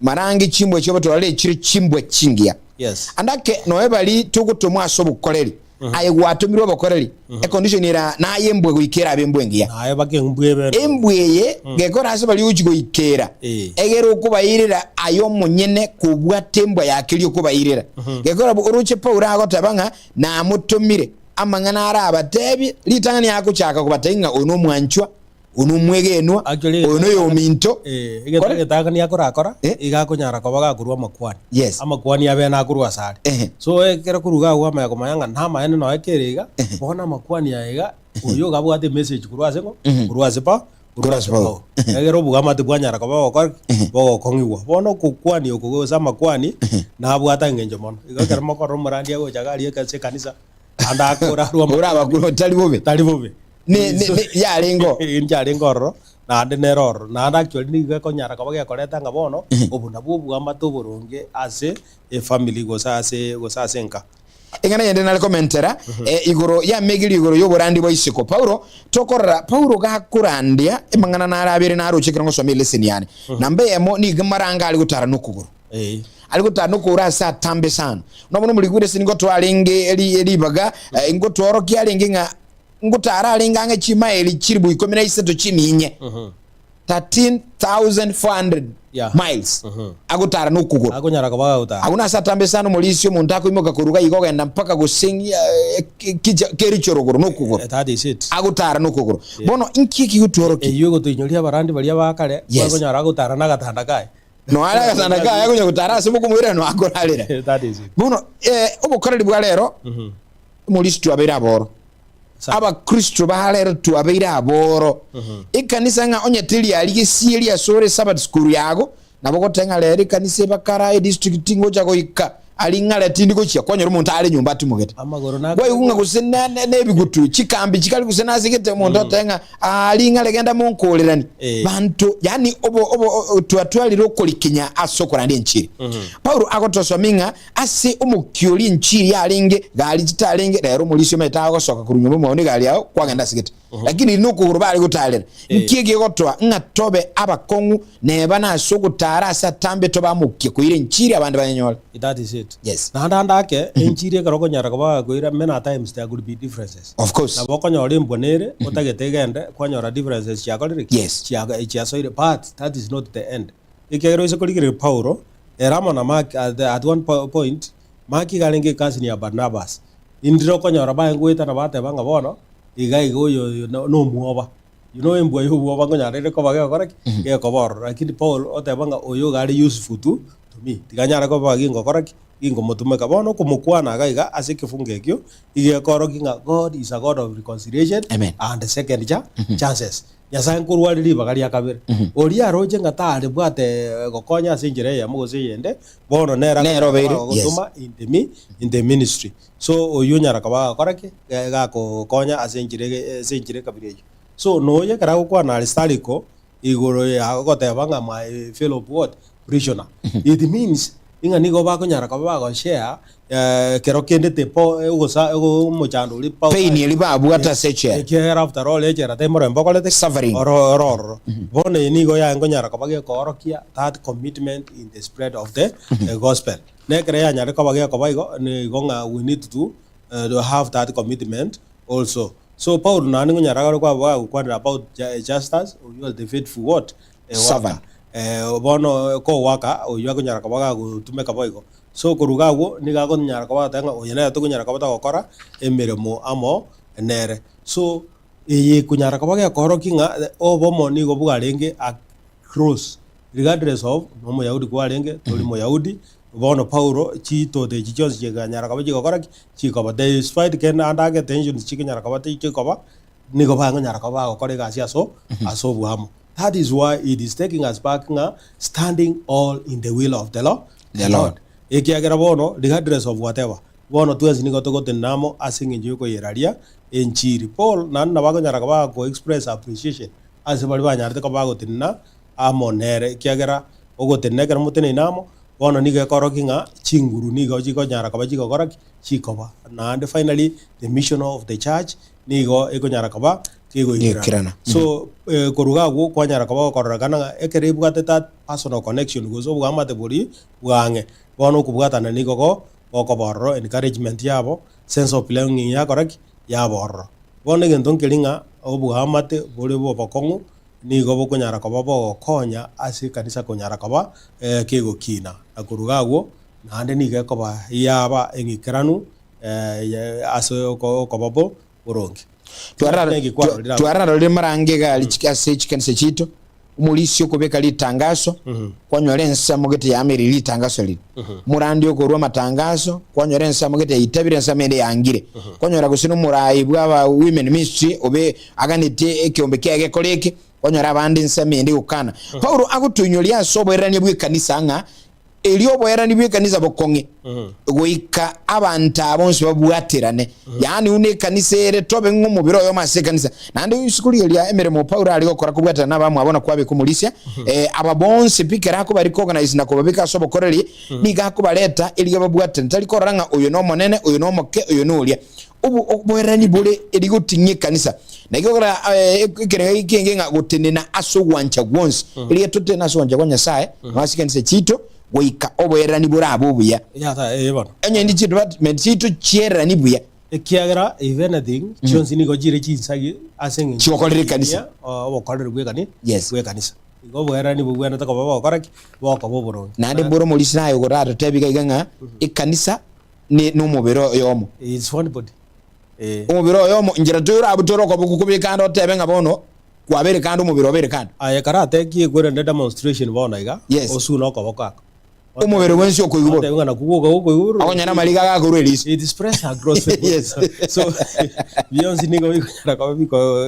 Speaker 1: marangi chimbwa cyo batwale chiri chimbwa chingia
Speaker 2: yes
Speaker 1: andake no bali tugutumwa asobukoreri aye gwatumirwa bokoreri e condition ira na yembwe gwikera abembwe ngia
Speaker 2: aye bakembwe
Speaker 1: embweye gekora ase bali ujigo ikera egero okubayirira ayo munyene kubwa tembwa yakiri okubayirira gekora uruche Paulo agotabanga na mutumire amangana ara abatebi litangani yako chaka kubatenga ono mwanchwa ono mwegenwa ono yominto
Speaker 2: igetagani yakora igakunyara kobaga kurwa makwani
Speaker 1: yes
Speaker 2: amakwani abe na kurwa sare so ekera kuruga gwa maya komayanga ntama ene no ekeriga bona makwani yaiga uyo gabwate message kurwa seko kurwa sepa egero bugama tibwanyara kobaga kor bogo kongiwa bono kukwani okugoza makwani na bwata ngenjo mono igakera makoro murandi yago chagari ekase kanisa anda kora
Speaker 1: uraba kuno tali bobe ne yarengo
Speaker 2: yarengo ro na ande neror na anda actually ni ga konyara kabage koreta ngabono obuna bubu amato boronge ase e family gosa ase nka
Speaker 1: engana yende na commentera igoro ya megiri igoro yo borandi boisiko Paulo tokorra Paulo ga kurandia emangana na arabire na arochekera ngo somele seniane nambe emo ni gamaranga ali gutara nukuguru aliko tanuko urasa tambe sana nobono muligure singo twalenge eli baga ingo tworo kyalenge nga ngutara alenga nga chima eli chiribu 13 chiminye 13400 miles agutara nukuguru
Speaker 2: agonyara kabaga uta
Speaker 1: aguna satambe sana mulisio muntako imoka kuruga igogenda mpaka gusingi kerichoroguru nukuguru
Speaker 2: that is it
Speaker 1: agutara nukuguru bono inkiki gutoro ki
Speaker 2: yugo tuinyolia barandi balia bakare agonyara agutara na gatanda kai
Speaker 1: no ala gatanda kai agonya gutara simuko mwira no akoralira
Speaker 2: that is it
Speaker 1: bono obukoreri bwa lero mulisi twabera aboro aba Kristo bahalero twabera aboro ikanisa nga onyeteli ali sieli asore Sabbath school yago naboko tenga lero ikanisa bakara district ngoja ko ikka ali ngale tindiko chia kwanyoro muntu ali nyumba tumugete
Speaker 2: amagoro na
Speaker 1: boy kunga kusena nebigutu chikambi chikali kusena sigete muntu tenga ali ngale genda munkolerani bantu yani obo twatwaliro kolikinya asokora ndi nchiri Paulo akotosominga ase umukyoli nchiri yalinge gali chitalenge lero mulisyo meta akosoka kurunyumba mwone gali yao kwagenda sigete lakini nuko kurubali kutalera nkige gotwa ngatobe abakongu neba nasokutara satambe toba mukye kuire nchiri abandi banyola
Speaker 2: that is it
Speaker 1: yes
Speaker 2: nanda ake enchiri karoko nyara kaba kuira many times there could be differences
Speaker 1: of course
Speaker 2: na boko nyore mbonere otagetegende kwanyora differences chiakolire
Speaker 1: yes
Speaker 2: chia soire but that is not the end ikero isokolikire Paulo eramo na Mark at one point Mark galenge kasi ni Barnabas indiro kwanyora ba ngweta na bate banga bono igaigo yo no muoba you know embwa yo muoba ngonyarere ko bage koraki ke kobor lakini Paul otebanga oyo gari useful to me tiganyara ko bagi ngokoraki ingo mutume kabono kumukwana gaiga asikifunge kyo igekoro kinga God is a God of reconciliation and second chances nyasaye nkurwaliri bagari akabere ori aroje ngatare bwate gokonya asinjire ya mugoze yende bono nero gutuma in the ministry so oyunyara kabaga korake ga ko konya asinjire kabire so noye kara ko na Aristariko igoro ya gotebanga my fellow what prisoner it means inga nigo ba ko nyara kabaga share kero kende te po ugo mochando li pa
Speaker 1: pain li ba buata seche
Speaker 2: care after all ejera te moro mboko le
Speaker 1: suffering
Speaker 2: or bone nigo ya ngo nyara kabage ko orokia that commitment in the spread of the gospel ne kre ya nyara kabage ko baigo ni gonga we need to have that commitment also so Paul na ngo nyara kwa about justice you are the faithful what
Speaker 1: servant
Speaker 2: bono ko waka oyo nyara kabaga gutume kabaigo so kurugawo niga ko nyara kabata tanga oyena to nyara kabata gukora emiremo amo nere so iyi kunyara kabaga koro kinga obomo nigo bugarenge a cross regardless of no Yahudi kwarenge tuli mo Yahudi bono Paulo chito de chichons chega nyara kabaga gukora chikoba despite ken andage tension chikinyara kabata chikoba nigo banga nyara kabaga gukora gasi aso buhamo. That is why it is taking us back now, standing all in the will of the Lord. Ekiagera bono, regardless of whatever. Bono tuwezi niko toko tenamo asingi njuko yeraria enchiri. Paul na bago nyaraka ko express appreciation. Ase bali ba nyarte ko bago tenna amo nere kiagera ogo tennekera mutene namo bono niga korokinga chinguru niga chiko nyara kaba chiko korak chikoba na and finally the mission of the church nigo eko nyara kaba kego ikirana so koruga go kwa nyara kaba koragana ekere bugate that personal connection go so bugamate buri buange bono kubugata nigo go okoboro encouragement yabo sense of belonging ya korak yabo bono genton kelinga obugamate buri bo bakongu nigo bo kunyara kaba bo konya ase kanisa kunyara kaba kego kina akurugagwo nande niga kaba yaba engikranu aso ko babo urongi
Speaker 1: twarara le marange ga lichikase chikanise chito umulisio kubeka litangazo kwanyore nsa mugete ya meri litangazo li murandi okorwa matangazo kwanyore nsa mugete itabire nsa mende yangire kwanyora gusino murayi bwa women ministry obe aganite ekyombe kyage koleke kwanyora abandi nsa mende ukana Paulo agutunyolia soberanye bwe kanisa nga eliobo era nibwe kanisa bokonge goika abantu abonse babwaterane yani une kanisa ere tobe ngumubiro yo mase kanisa nande usikuli elia emeremo Paulo ali gukora kubwatana nabamwe abona kwabe kumulisia ababonse pikera ko bari organize nako babika sobo koreli niga ko baleta eliga babwatana tali koranga uyo no monene uyo no moke uyo no ulia ubu boerani bole eligo tinye kanisa nagikora ikere ikenge nga gutenena aso wancha gwonse eliga tutena aso wancha gwanya sae masikanisa chito goika oboerani burabo buya
Speaker 2: yata ebona
Speaker 1: enye ndi department chito chiera ni buya
Speaker 2: ekiagera if anything chonsi ni gojire chinsagi asengi
Speaker 1: chikokorere kanisa
Speaker 2: obokorere gwe kanisa
Speaker 1: yes
Speaker 2: gwe kanisa igo boerani bugwana tako baba koraki boko boboro
Speaker 1: nande boro molisi nayo gorata tebiga iganga ikanisa ni numubiro yomo
Speaker 2: it's one body
Speaker 1: umubiro yomo njira tuyura abutoro ko bukubika ndo tebe ngabono kwabere kandi umubiro obere kandi
Speaker 2: aya karate ki gore nda demonstration bona iga osuno ko bokako
Speaker 1: umubiro wensi okuyubo
Speaker 2: tebanga kugoga okuyuru
Speaker 1: akonyana maliga gakurelisi
Speaker 2: it express across
Speaker 1: yes
Speaker 2: so beyonce nigo bikora ko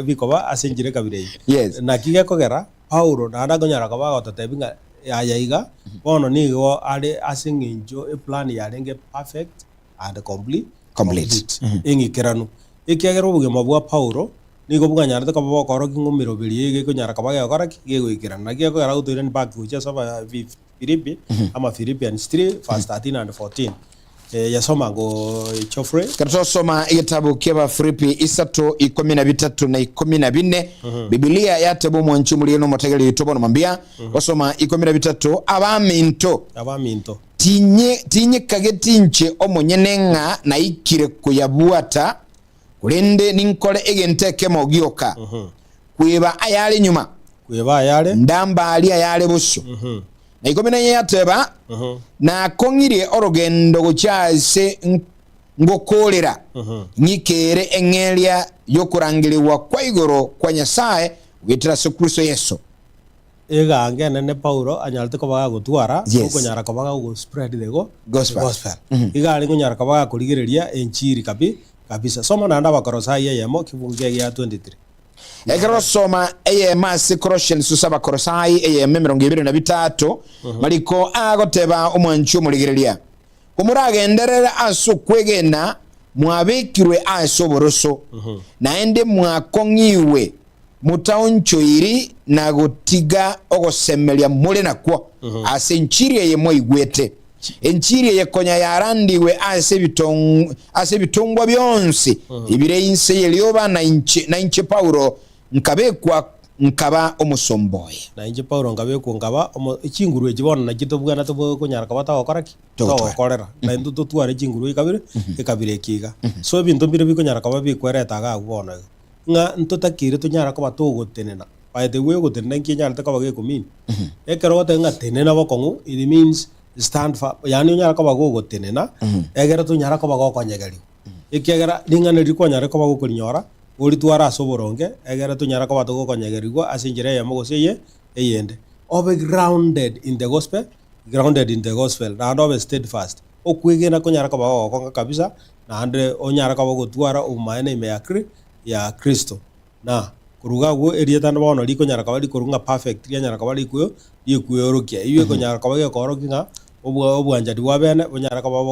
Speaker 2: biko ba asenjire kabire
Speaker 1: yes
Speaker 2: na kiga kogera Paulo na ndagonyara ko ba totebinga aya iga bono nigo ali asenginjo a plan ya renge perfect and complete ingikiranu ikiagero bugema bwa Paulo nigo buganyara to kabo koro kingumiro biri ge nyara kaba ga kora kigego ikirana na kigo gara utoire ni back ucha saba Filipi ama Philippians 3 verse 13 and 14 yasoma go Chofre
Speaker 1: kato soma igitabo keba Filipi 3:13 na 14 Biblia yatebo mwanchu mulino motegeli yutobo no mambia wasoma 13 abaminto tinye kagetinche omunyenenga na ikire kuyabuata kulende ninkole egenteke mogioka kuiba ayale nyuma ndamba ali ayale buso na ikomene yateba na kongire orogendo gochase ngokolera nyikere engelia yokurangiriwa kwa igoro kwa Nyasaye witira Kristo Yesu
Speaker 2: ega ngene ne Paulo anyalte ko baga gutwara uko nyara ko baga go spread the gospel iga ali nyara ko baga kurigireria enchiri kabisa soma na ndaba Korosai yemo kibunge ya 23 egero soma masi Colossians susaba Korosai mirongo 23 maliko agoteba omwanchu muligireria kumuragenderera aso kwegena mwabekirwe aso boroso naende mwakongiwe mutaonchoiri na gutiga ogosemelia mule nakwo ase nchiri yemo igwete enchiri yekonya yarandiwe ase bitongwa byonse ibire inse yelioba na inche Paulo nkaba omusomboye na inche Paulo nkabekwa nkaba ikinguru ekibona na kitobwana to kunyara kabata okoraki to okorera na nduto tware ikinguru ikabire ekiga so bintu bire bikunyara kaba bikwereta ga kubona nga ntotakire tunyara kaba togotenena paete we gotenena nkinyara takaba gekumini ekero tenga tenena bokongu it means stand for yani nyara kaba gogotenena egera tunyara kaba gokonyegeri ikegera lingana rikonyara kaba gokonyora uri twara asoboronge egera tunyara kaba togokonyegerigwa asinjire ya mogoseye eyende obe grounded in the gospel and obe steadfast okwegena konyara kaba gokonga kabisa na ande onyara kaba gotwara umaene ime ya Kristo na kuruga go erieta na bono liko nyara kaba likurunga perfect ya nyara kaba likuyo rokia iwe ko nyara kaba ge korokinga obwanja diwabene onyara kaba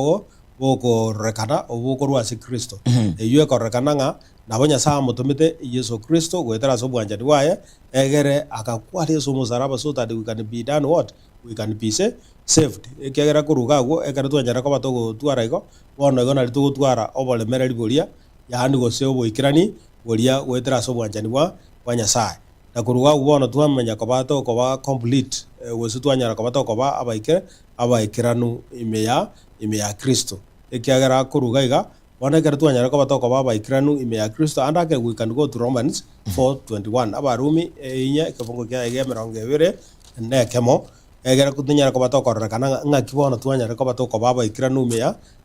Speaker 2: boko rekana oboko rwase Kristo iwe ko rekana nga nabonya saa mutumite Yesu Kristo gwetera so bwanja diwaye egere akakwari so musaraba so that we can be done what we can be saved ekegera kuruga agwo ekara twanyara ko batogo twara igo bono igo nari tugutwara obolemereri boria yandi gose oboikirani boria gwetera so bwanjani bwa Nyasaye na kuruga agwo bono twamenya ko batoko ba complete gose twanyara ko batoko ba abaikiranu ime ya Kristo ekegera kuruga iga bono ekara twanyara ko batoko ba abaikiranu ime ya Kristo and we can go to Romans 4:21 abarumi inye kefungo kya ege 20 ne kemo egera kutinyara ko batokorera kana ng'akibono twanyara ko batoko baba ikiranu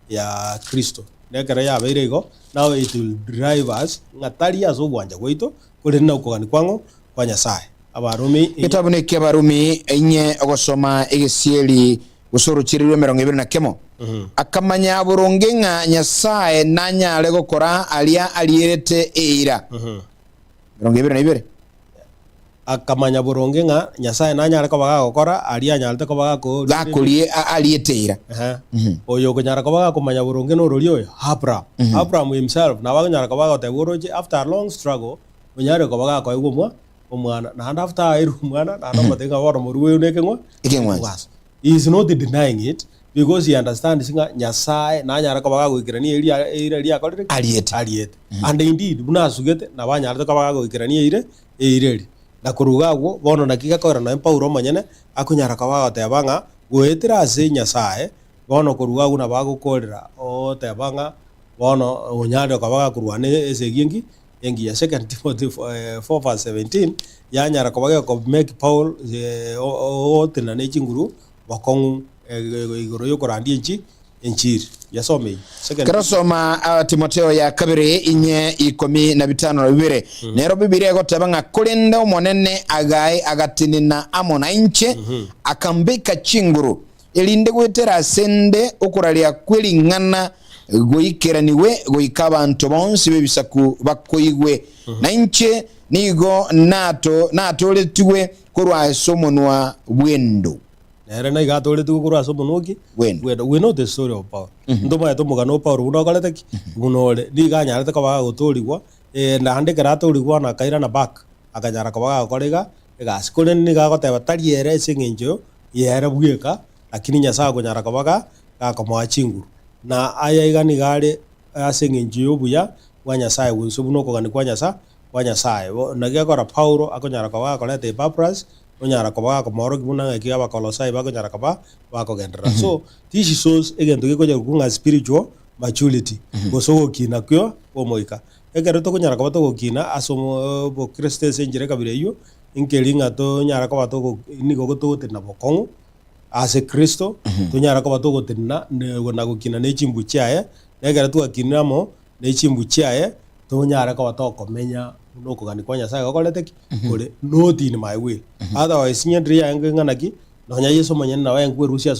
Speaker 2: ya Kristo negera ya beire igo now it will drive us ngatari azo bwanja gweito kuri na ukogani kwango kwa Nyasaye abarumi
Speaker 1: kitabu ni kyabarumi inye ogosoma egesieli usoro chirirwe 20 na kemo akamanya burungi ng'a Nyasaye nanyare gukora alia alierete eira 22
Speaker 2: akamanya burungi ng'a Nyasaye nanyara ko bagakora aria nyarete ko bagako
Speaker 1: gakurie alieteira
Speaker 2: oyo kunyara ko bagakomanya burungi no rori oyo Abraham himself na baganyara ko bagategoroje after a long struggle unyare ko bagako igomwa omwana na after iru mwana na ndo matenga woro muruwe unekengwa he is not denying it because he understands nga Nyasaye nanyara ko bagagwikirania iri akorire aliete and indeed bunasugete na banyarete ko bagagwikirania iri na kuruga agwo bono nakiga kora na Paulo manyene akunyara ka bagatebanga gwetira ase Nyasaye bono kuruga agwo na bagukorera o tebanga bono onyare ka bagakurwane ese gingi engi ya 2 Timothy 4:17 yanyara ka bagako make Paul o tenane chinguru bakongu igoro yokorandie enchiri yasome
Speaker 1: karasoma Timotheo ya kabiri inye 15:2 nero Biblia gotabanga kulinda umonene agai agatinina amona inche akambika chinguru elinde gwetera sende okuralia kwelingana goikeraniwe goikaba abantu bonsi bebisaku bakoigwe na inche nigo nato letwe kurwa somonwa bwendo
Speaker 2: nere na igatore tukura asomonoki we know the story of Paul ndoma yato mugano Paul unokalete ki unole ndiganyarete ko bagotorigwa na hande karatorigwa na kaira na back akanyara ko bagakorega igasikore ni gagoteba tariere singenjo yere bweka lakini Nyasaye kunyara ko baga gakomwa chinguru na aya igani gare asingenjo buya wa Nyasaye gusubuno ko gani kwa Nyasaye na gakora Paulo akonyara ko bagakorete Epaphras onyara ko baka moro gibuna ngiya bakolosai bako nyara ko bako gendera so this shows again to ko kunga spiritual maturity gosogo kina kyo omoika egere to nyara ko to kina asomo bo Christian senjere kabire yo inkelinga to nyara ko to ni go to tena bokongo ase Kristo to nyara ko to tena na go kina ne chimbu chiaye egere to kina mo ne chimbu chiaye to nyara ko to komenya noko gani kwa Nyasaye gokolete kole not in my will otherwise nyendri yange nganaki nonya Yesu manyene na waye Rusia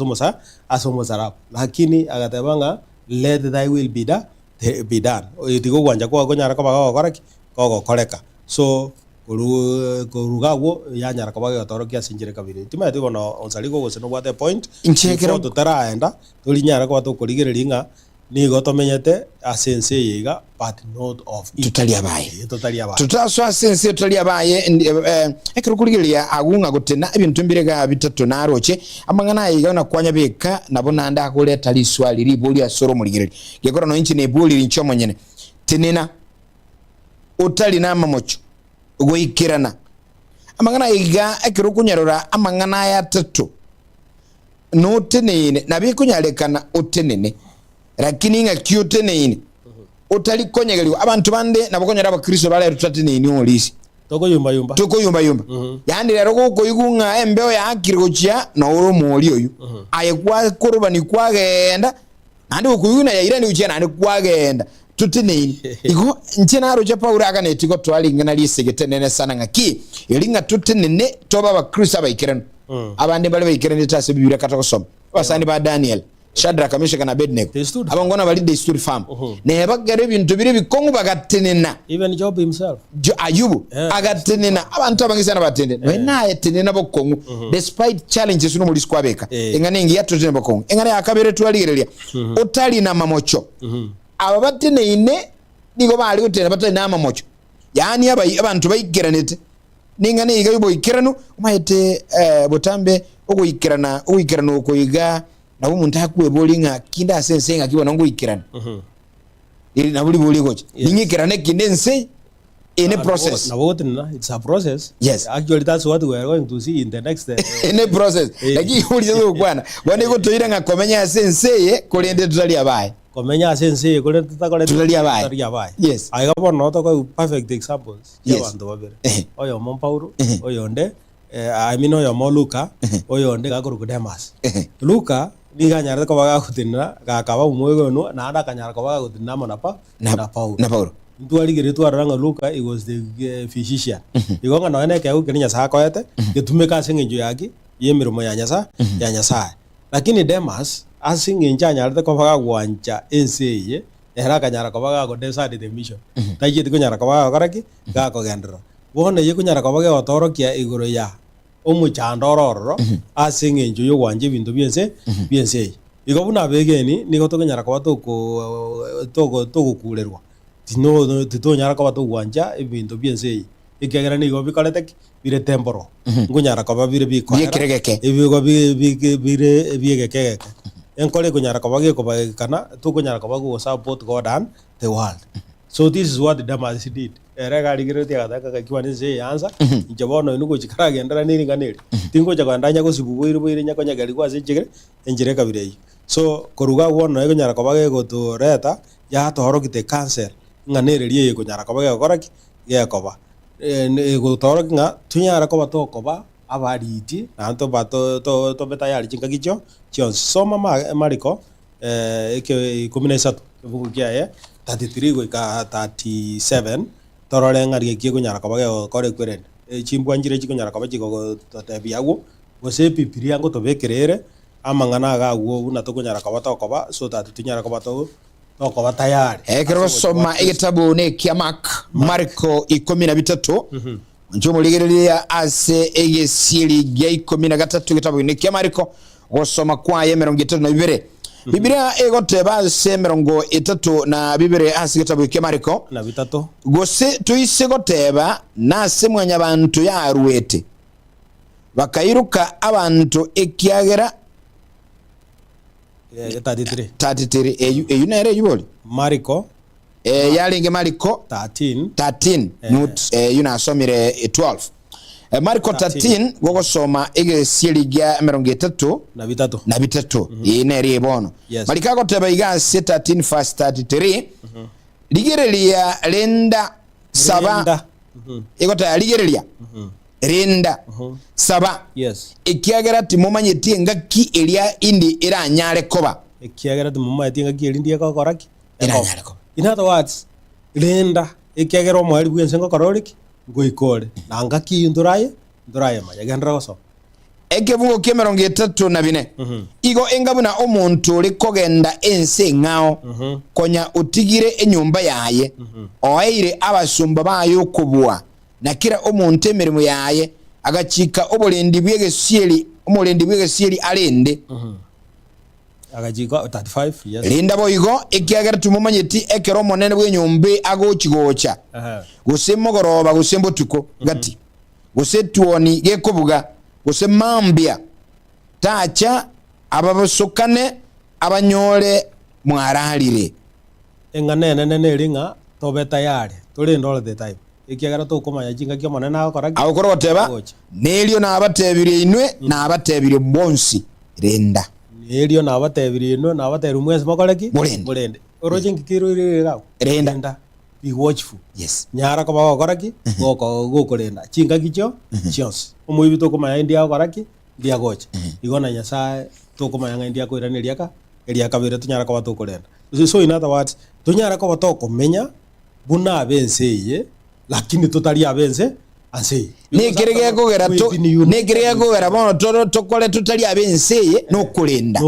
Speaker 2: asomo sarap lakini agatebanga let thy will be done itigo gwanja kwa nyara ko bagakora ko koreka so kurugawo ya nyara ko bagatorokia sinjire kabiri tima tigo no onsaligo gose no what point inchekero tutaraenda tuli nyara ko batukurigerelinga ni gotomenyete asense yiga but not of it
Speaker 1: tutali abaye tutaswa sense tutali abaye ekirukuligilia agunga gutena ebintu mbirega bitatu naroche amangana yiga na kwanya beka nabona nda kuleta liswali libuli asoro muligireli gekora no inchi ne buli lincho monyene tenena utali na mamocho goikirana amangana yiga ekirukunyarora amangana ya tatu no tenene nabikunyalekana utenene lakini nga kyote neini utali konyegeliwa abantu bande nabakonyera abakristo bale rutate neini olisi
Speaker 2: toko yumba
Speaker 1: yandi lero ko yigunga embeo ya akirigochia na oro moli oyu ayekwa kurubani kwagenda andi okuyuna ya irani uchia nandi kwagenda tuti neini iko nchena roja Paulo akanetiko twalingana lisegete nene sana ngaki elinga tuti nene toba abakristo abaikirana abande bale baikirana tase Biblia katakosoma basani ba Daniel Shadraka Meshach na Abednego abangona bali de story farm ne bagare bintu bire bikongu bagatenena
Speaker 2: even Job himself
Speaker 1: Ayubu agatenena abantu abangisana batende wena yetenena bokongu despite challenges no muri skwabeka engane ngi yatotene bokongu engane akabere twaligerelia utali na mamocho ababatene ine nigo bali utene batene na mamocho yani abantu bayigeranete ningane yiga yubo ikirano umayete botambe ogoikerana okoiga na umuntu akwebulinga kinda sense nga kibona ngoikerana ili na buli gocha ningikerane kindense in a process.
Speaker 2: It's a process.
Speaker 1: Yes.
Speaker 2: Actually, that's what we are going to see in the next
Speaker 1: in a process. Lakini ulizo bwana. Bwana iko toira nga komenya sensei kolende tutali abaye.
Speaker 2: Komenya sensei kolende
Speaker 1: tutali abaye. Yes.
Speaker 2: Aigapo noto ko perfect examples.
Speaker 1: Yes.
Speaker 2: Abantu babere. Oyo mo Paulo, oyo nde I mean oyo mo Luka, oyo nde gakuru kudemas. Luka ni kanyara ko baga kutinna gakaba umwego no na ada kanyara ko baga kutinna mo na Paulo.
Speaker 1: Na Paulo.
Speaker 2: Ntuali geretu aranga Luka, he was the physician. Igonga no ene ke ukenya sa koyete getumeka singenjo yaki yemirimo ya nyasa. Lakini Demas asingenja nyarete ko baga gwanja enseye era kanyara ko baga go decide the mission. Taje ko nyara ko baga karaki ga ko gendro. Wone ye ko nyara ko baga otoro kia igoro ya omuchandororo asingenjo yo gwanje bintu biense. Igo buna begeni ni go to nyara ko to kulerwa. No tito nyara ko batu wanja ibintu biense ikegera ni go bikolete bire temporo ngunyara ko babire biko
Speaker 1: bikiregeke
Speaker 2: ibigo bire biegeke enkole kunyara ko bage ko kana to kunyara ko bago support God and the world. So this is what Damas did. Era gari gire tia ka kiwani se yanza njabono nuko chikara gendera nini ganeri tingo cha kwandanya ko sibubuire nyako nyagali kwa se chigere enjire kabire. So koruga wono ego nyara ko bage go to reta ya to horokite cancer nganererie ko nyara ko bage koraki ye koba go toro nga tunyara ko bato koba abariti nanto bato to beta yali chinga gicho chion soma mariko eke 13 vugo kia 33 go ka 37 torole ngari kie ko nyara ko bage kore kweren chimbwa njire chiko nyara ko bage go tabiago gose pipiria ngo to bekerere amangana ga wo una to ko nyara ko bato koba so that tunyara ko bato ko batayari
Speaker 1: ekero soma igitabu ne kiamak Marko 13 njomo ligerelia ase egesiri gya 13 igitabu ne kiamariko gosoma kwa ye 32 Biblia egoteba ase 32 ase igitabu kiamariko
Speaker 2: na bitatu
Speaker 1: gose tuise goteba nase mwanya bantu yarwete bakairuka abantu ekiagera 33 eyu nere yuboli
Speaker 2: Mariko
Speaker 1: yalinge Mariko 13 not yuna asomire 12 Mariko 13 gogo soma ege sieligya 33 na bitatu inere bono Mariko teba iga 13 fast 33 ligerelia lenda saba egota ligerelia renda saba ikiagera timomanye tinga ki elia indi iranyare koba
Speaker 2: ikiagera timomanye tinga ki elindi ko koraki iranyare koba in other words renda ikiagera mwali bwensengo kororiki goikore nanga ki nduraye ma yagendra goso
Speaker 1: ekebungo ke 34 igo engabuna omuntu uri kogenda ense ngao konya utigire enyumba yaye oaire abasumba bayo kubwa na kira omuntu emirimo yaye agachika obulendi bwegesieri alende
Speaker 2: agachika 35 yes
Speaker 1: linda boigo ekiagera tumumanyeti ekero monene bwenyombe agochigocha gusemogoroba gusembotuko gati gusetuoni gekobuga gusemambia tacha ababasokane abanyole mwaralire
Speaker 2: enganene nene ringa tobe tayari tulinde all the time ikiagera to komanya jinga kyo monene akoraki
Speaker 1: akoroteba nelio na abatebire inwe na abatebire bonsi renda
Speaker 2: nelio na abatebire inwe na abatebire mwezi makoreki bulende orojingi kiruri gawo
Speaker 1: renda
Speaker 2: be watchful
Speaker 1: yes
Speaker 2: nyara ko bakoraki go renda jinga kicho chios omuibi to komanya india akoraki dia gocha igona nyasaye to komanya india ko iraneliaka eliaka bire tunyara ko batokorenda so in other words tunyara ko batokomenya buna benseye lakini tutali abenze anse
Speaker 1: nikirege kugera bono tokole tutali abenseye nokurenda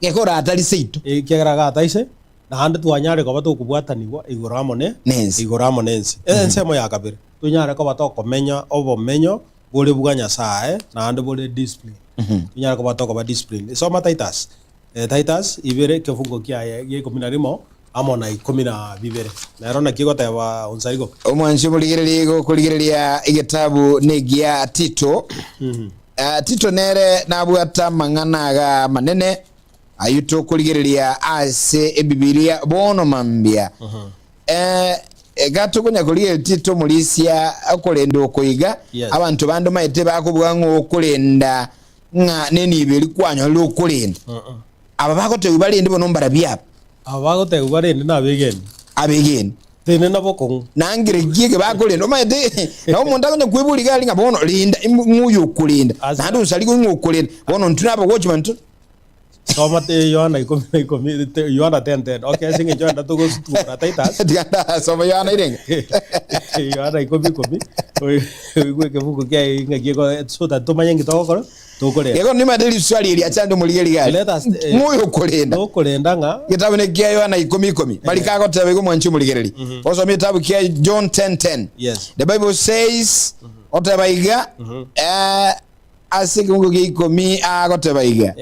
Speaker 1: gekora atali seito
Speaker 2: kigera gataise na hande twanyare ko bato kubwataniwa igoramo nensi ensemo yakabire tunyare ko bato komenya obomenyo bole buganya sae na hande bole discipline tunyare ko bato ko ba discipline so Titus ibere kefungo kia ye kominarimo amona 12 narona kigo taba unsarigo
Speaker 1: omwanshi muligerelia igitabu negia Tito Tito nere nabwata mang'anaga manene ayuto kuligereria ase ebibilia bono mambia gato kunya kuliye Tito mulisia akolenda okoiga abantu bando maite bakubwa okulenda nga neni beli kwanya lokulenda aba bakote balende bono mbarabia
Speaker 2: aba bakote balende nabegeni tene naboko
Speaker 1: nangire giege bakolenda maite na umuntu akunya kwibuliga linga bono linda nguyu kulinda nadu nsaligo ngukulenda bono ntunaba watchman tu
Speaker 2: Soma te Yohana 10 Yohana 10 okay singe Yohana to go to Titus
Speaker 1: dianda soma Yohana irenga
Speaker 2: Yohana 10 oye ke buku ke ngaki ko so that to manyangi to ko to ko le
Speaker 1: yego ni madeli swali ili achando muligeli gali moyo kolenda nga kitabu ne kia Yohana 10 balika ko tabe ko mwanchi muligeli also me tabu kia John 10:10
Speaker 2: yes
Speaker 1: the Bible says otebaiga asikungu ki 10 agotebaiga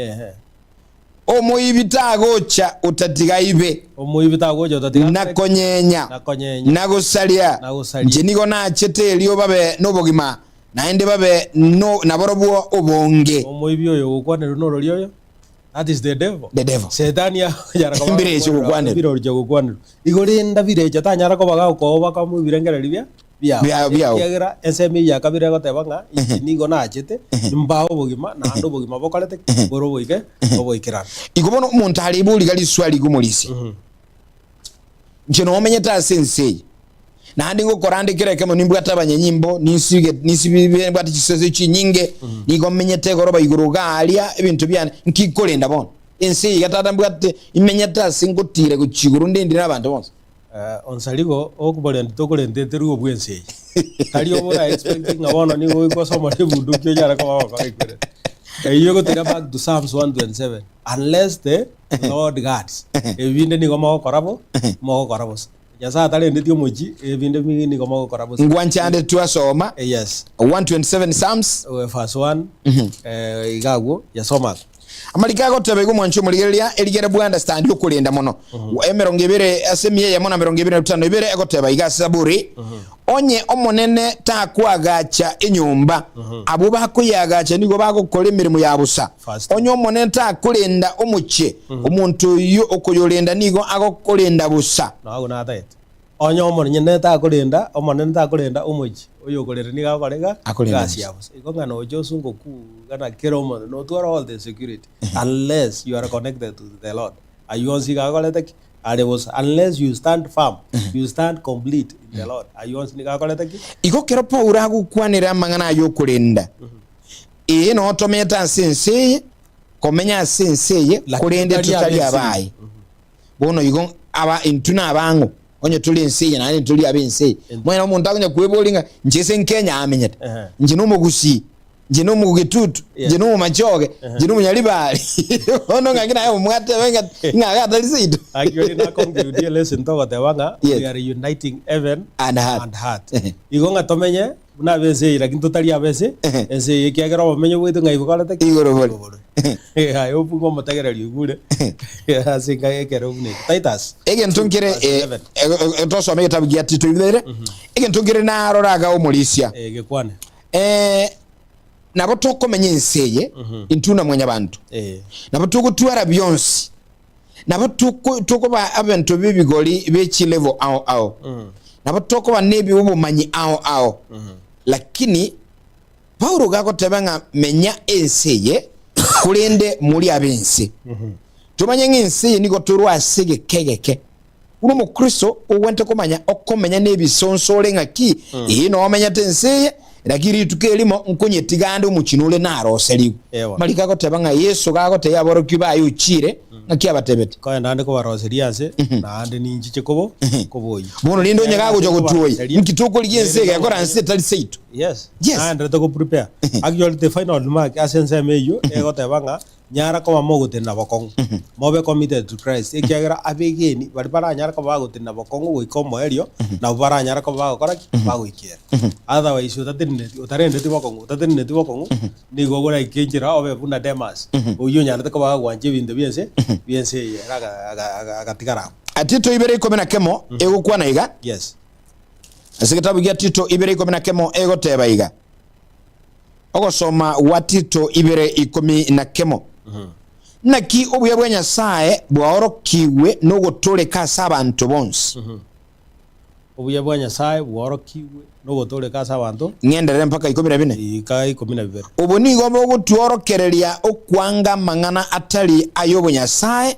Speaker 1: omuibita gocha utatiga ibe
Speaker 2: omuibita gocha utatiga
Speaker 1: nakonyenya nagusalia njenigo na chete elio babe nobogima naende babe no naborobuo obonge
Speaker 2: omuibi oyo gukwanira noro lyoyo that is the devil setania yara ko
Speaker 1: bireje gukwanira
Speaker 2: biroje gukwanira igorinda bireje tanyara ko baga ko baka mu birengereri bia yagira SME ya kabire ko tebanga nigo na chete mbao bogima na ando bogima bokalete boroboike boboikirana
Speaker 1: ikobono umuntu ali buli gali swali gumulisi njeno omenyeta sensei na andi ngo korande kireke mo nimbu atabanye nyimbo nisibibe bati kiseze chinyinge nigo menyete goroba iguruga alia ebintu byane nkikolenda bono ensi gatata mbwate imenyeta singotire kuchiguru ndindi nabantu bonse
Speaker 2: onsaligo okubolenda tokolendete rugo bwense kali obora expecting abono nigo ko somo de bundu kyo yara ko bako ikere you go to back to Psalms 127 unless the Lord guards ebinde nigo mako korabo yasa tale nditio moji ebinde mingi nigo mako korabo
Speaker 1: ngwanchande twasoma
Speaker 2: yes
Speaker 1: 127 Psalms
Speaker 2: verse 1 igago yasoma
Speaker 1: amalikago tebego mwancho muligeria eligere bu understand yokulenda mono emerongo ibere asemiye ya mona merongo ibere 5 ibere egoteba igasaburi onye omonene takwagacha enyumba abo bakuyagacha nigo bagokole mirimo yabusa onye omonene takulenda omuche omuntu yo okoyolenda nigo agokolenda busa
Speaker 2: nago na tate onye omonene takulenda omuche oyo kolera ni gakorega gasi yabusa igonga no josungo ku gana keromo no to all the security unless you are connected to the Lord ayonsi gakoleta was unless you stand firm you stand complete in the Lord ayonsi ni gakoleta
Speaker 1: iko kero paura gukwanira mangana yokulenda no tometa sensei komenya sensei kulende tutali abayi bono igo aba intuna abango onye tuli ensiye na tuli abense mwana umuntu akunya kwebolinga njese Kenya amenyete njino mugusi njino mugitutu njino machoge njino munyalibali ono ngakina yo mwate wenga ngaga talisito
Speaker 2: actually na conclude lesson to gatewanga we are uniting heaven and heart igonga tomenye una bese ira kintu tali abese ense yekiagera bamenye bwitu ngaibuka lata
Speaker 1: igorobolo
Speaker 2: ayo pungo motagera liugure asinga yekero une Titus
Speaker 1: egen tunkire toso me tabu ya Tito ibere egen tunkire na roraga omulisia
Speaker 2: gekwane
Speaker 1: nabo tokomenya enseye intuna mwanya bantu nabo tukutwara byonsi nabo tukoba abantu bibigoli bechi level ao nabo tokoba nebi ubumanyi ao lakini Paulo gako tebanga menya enseye kulende muri abense tumanye ngense niko turwa sege kegeke uno mu Kristo uwente komanya okomenya nebisonsole ngaki ino omenya tenseye lakiri tukelimo nkunye tigande umuchinule naroseliwe malika ko tebanga Yesu gako te yaboro kibaye uchire ngaki abatebete
Speaker 2: ko ndande ko baroseliase nande ninji chekobo koboyi
Speaker 1: bono lindo nyaga go jogotuoyi nkitoko ligense yakora nse tali seito
Speaker 2: yes nande to ko prepare actually the final mark asense meyo ego tebanga nyara ko mamogotenna bokong mobe committed to Christ ekiagira abegeni bari para nyara ko bagotenna bokong goikomo elio na bara nyara ko bagokora bagoikera otherwise utarende ti bokong ni gogora ikenjira obe buna Demas uyo nyara ko bagwanje binde biense agatigara
Speaker 1: Tito ibere ikomena kemo ego kwana iga
Speaker 2: yes
Speaker 1: asikitabu gya Tito ibere ikomena kemo ego teba iga ogosoma watito ibere 10 naki obuya bwa Nyasaye bwaorokiwe no gutulika asa abantu bonsi
Speaker 2: obuya bwa Nyasaye bwaorokiwe no gutulika asa abantu
Speaker 1: ngenderere mpaka 14
Speaker 2: ika 12
Speaker 1: ubu ni gombo gutuorokereria okwanga mang'ana atali ayobo Nyasaye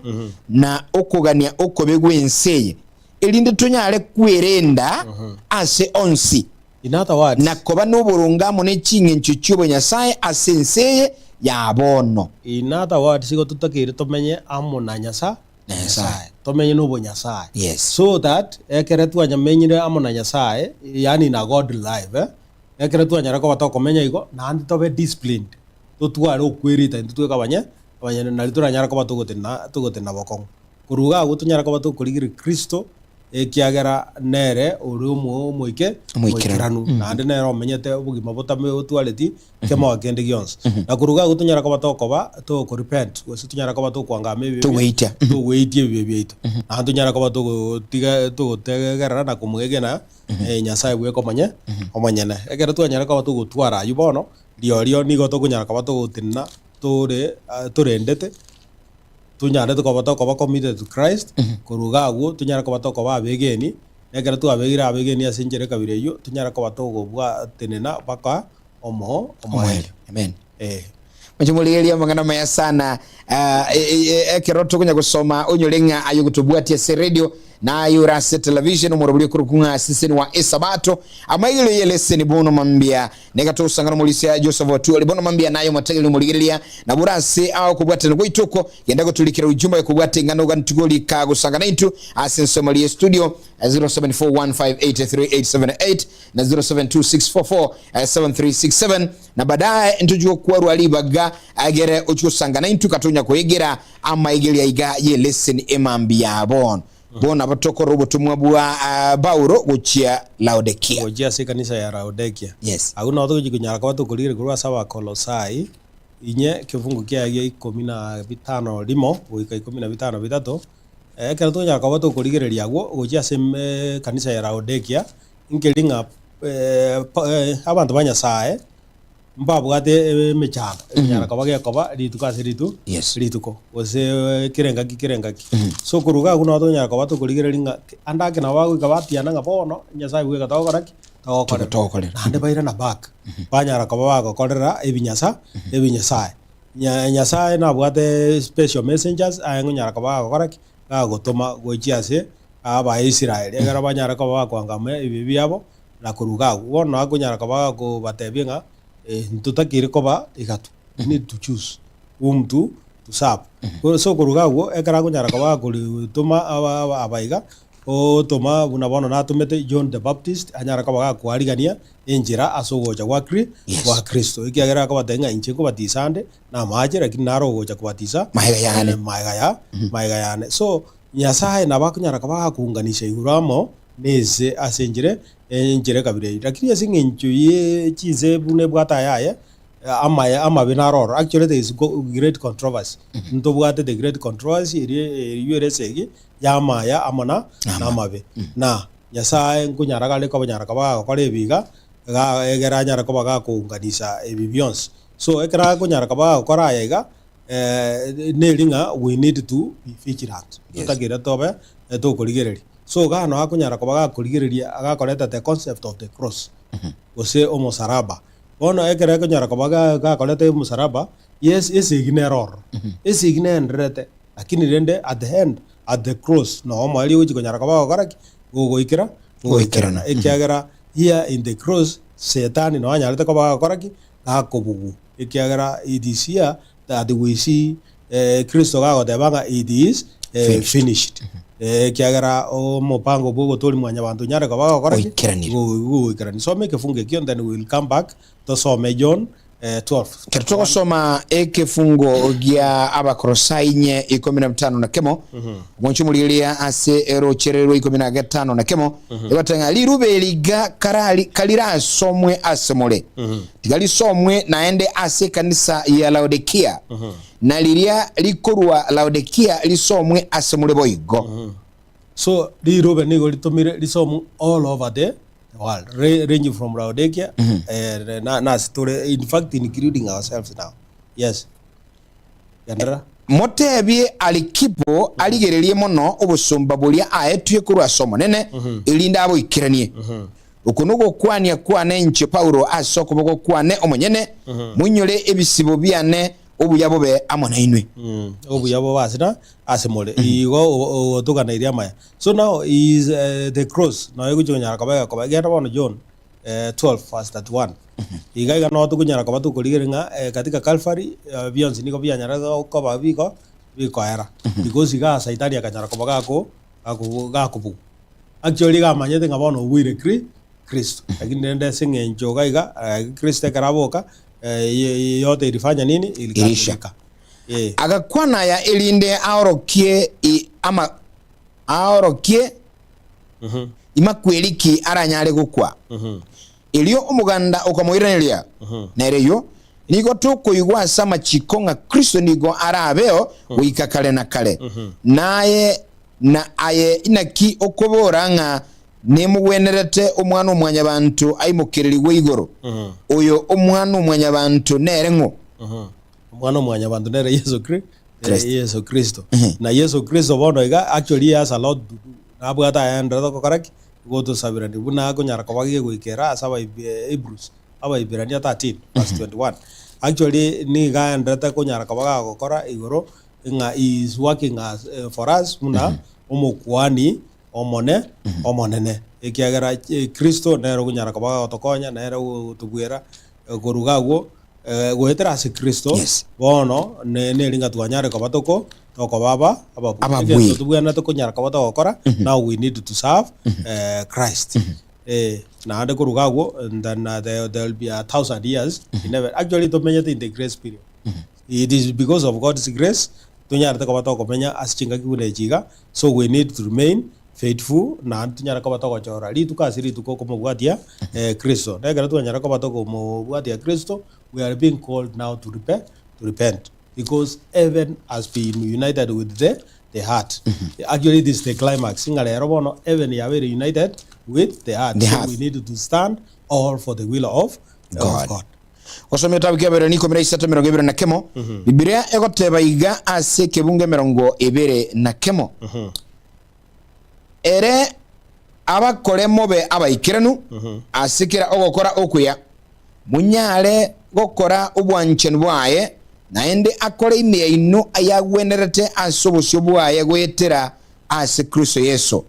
Speaker 1: na okugania okobegwe enseye elinde tunyale kwirenda ase onsi
Speaker 2: in other words
Speaker 1: na koba n'oburungamo n'ekingencho cy'obo Nyasaye ase enseye yabono
Speaker 2: in other words sigo tutakire tumenye amuna Nyasaye tumenye n'obo Nyasaye
Speaker 1: yes
Speaker 2: so that ekere twanyamenyire amuna Nyasaye yani na God live ekere twanyara ko batokomenya igo nandi tobe disciplined tutware okwirita ntutweka abanye na lituranyara ko batugotena bokong kuruga gutunyara ko batukurigire Kristo ekiagera nere uri umwe moikiranu nandi nere omenyete ubugima botame utwaleti kema wakende gyons na kuruga gutunyara ko batokoba to repent wese tunyara ko batokwanga mebi
Speaker 1: to wait
Speaker 2: bibyeito na tunyara ko batotiga tugotegera na kumugegena Nyasaye bwe komanye omanyene egera tunyara ko batugutwara yubono lio nigo tukunyara ko batugutina turendete tunyara tukoba committed to Christ kuruga agu tunyara ko batoko babegeni negera tu abegeni asinjere kabire yo tunyara ko batoko bwa tenena baka omo
Speaker 1: amen Mchumuligelia mangana maya sana ekeroto kunya kusoma onyolenga ayugutubwatia se radio na ayurase television umurabuli kurukunga siseni wa esabato amaigilo yeleseni bono mambia negato usangano mulisia Joseph Watu bono mambia nayo mategelo muligelia na burase au kubwate ngo itoko yendako tulikira ujumba ya kubwate ngano gantugoli kago sangana itu asensomalia studio 0741583878 na 0726447367 na baadaye ntujuko kuwaru alibaga agere uchukusangana itu katunya kuegera ama igelia iga yeleseni emambia bono bona batoko robotumwa bwa Bauro guchia Laodikia
Speaker 2: guchia se kanisa ya Laodikia
Speaker 1: yes
Speaker 2: aguna otho gikunyara kwa tukulire kurwa sawa Kolosai inye kifungu kia 15 limo guika 15 bitatu ekera tunyara kwa tukuligereria gwo guchia se kanisa ya Laodikia inkelinga abantu banyasaye mbabwate mechana nyara kabage koba ritukase ritu
Speaker 1: yes
Speaker 2: rituko ose kirengaki so kuruga kuna watu nyara kabatu kuligerelinga andake na wagu kabatiana ngabono Nyasaye bwe gatokoraki tokore ande baira na back banyara kaba bakorera ebinyasaye Nyasaye na bwate special messengers ayengo nyara kaba bakoraki gagotoma gochiase aba Israeli egara banyara kaba bakwangame ibibi yabo na kuruga wona akunyara kaba ko batebenga ntutakire koba igatu need to choose to serve so kurugago ekara kunyara koba kulituma abaiga o toma bunabono natumete John the Baptist anyara koba kwarigania enjira asogoja wa Kristo ikiagera koba tenga inche ko batisande na maje lakini narogoja kubatisa maiga yane so Nyasaye nabakunyara koba kuunganisha iguramo neze asenjire enjire kabire lakini asingencho ye chize bune bwata yaye ama binaroro actually there is great controversy nto bwate the great controversy yuresegi yamaya amana namabe na Nyasaye nkunyara kale ko banyara kaba kole biga egera nyara ko baga kuunganisha ebibyons so ekera kunyara kaba kora yega nelinga we need to be vigilant tutagira tobe to kuligereri so gano akunyara ko baga kuligereria agakoreta the concept of the cross ose omusaraba ono ekere kunyara ko baga koleta omusaraba yes isignore isignendrete lakini rende at the end at the cross no mali uji kunyara ko baga koraki goikirana ekiagera here in the cross Satan no anyarete ko baga koraki gakobugu ekiagera it is here that we see Kristo gago tebanga it is finished kiagera o mopango bogo toli mwanya bantu nyare ko bakora ikirani so make funge kion then we will come back to some John 12
Speaker 1: kertoko soma ekefungo gya Abakolosai 15 na kemo mwanchu mulilia ase ero cherero 15 na kemo ebatanga lirube liga karali kalira somwe asemole tigali somwe naende ase kanisa ya Laodikia na lilia likorwa Laodikia lisomwe asemule boigo
Speaker 2: so lirube nigo litomire lisomu all over the world, ranging from Laodicea, in fact, including ourselves now. Yes. Yandera?
Speaker 1: Motebie alikipo aligererie mono obusumba bulia aetue kuru asomo nene ilinda abo ikiranie ukunugo kwania kwane nche Paulo asoko boko kwane omonyene munyole ebisibo biane obuyabo be amona inwe
Speaker 2: obuyabo basina asemole igo otugana iria maya. So now is the cross na yugunyara kabaya gera bono John 12:31 igaiga no tukunyara kwa batu kuligenga katika Calvary bionzi niko byanyara ko babiko biko era because iga saitani akanyara kwa gako actually ga manyete ngabono wire Kristo lakini nende singe njoga iga Kristo karaboka yote ilifanya nini
Speaker 1: ilikamilika agakwana ya ilinde aorokie ama aorokie imakweliki aranyale gukwa ilio umuganda ukamwiraniria nereyo nigo tukuigwa sama chikonga Kristo nigo arabeo wikakale na kale naye na aye inaki okuboranga nemugwenerete omwana omwanya bantu aimukiririwe igoro oyo omwana omwanya bantu nerengo
Speaker 2: omwana omwanya bantu nere Yesu Kristo na Yesu Kristo bono iga actually has a lot to do nabwata ayandra ko karaki go to sabirani buna ko nyara ko bagie gwikera asaba Hebrews aba Ibrania 13:21 actually ni ga andra ko nyara ko baga gukora igoro nga is working as for us muna omukwani omonene ikiagera Kristo nero gunyara ko baga tokonya nero tugwera gorugagwo gwetera se Kristo bono ne linga twanyare ko batoko toko baba ababu tubwana to kunyara ko batoko kora now we need to serve Christ na ade gorugagwo and then there will be 1,000 years never actually to menya in the grace period it is because of God's grace tunyara ko batoko menya asinga kibune jiga so we need to remain faithful na tunyara ko batoko chora litukasiri tuko kumubwatia Kristo negera tunyara ko batoko mubwatia Kristo we are being called now to repent because heaven has been united with the heart actually this is the climax singale robono heaven ya very united with the heart so we need to stand all for the will of God.
Speaker 1: Osome tabikia bere niko mira isato mirongo ibere na kemo Biblia egoteba iga ase kebunge mirongo ibere na kemo ere abakore mobe abaikiranu asikira ogokora okuya munyale gokora ubwanchen bwaye naende akore ime ino ayagwenerete asobosyo bwaye gwetera ase Kristo Yesu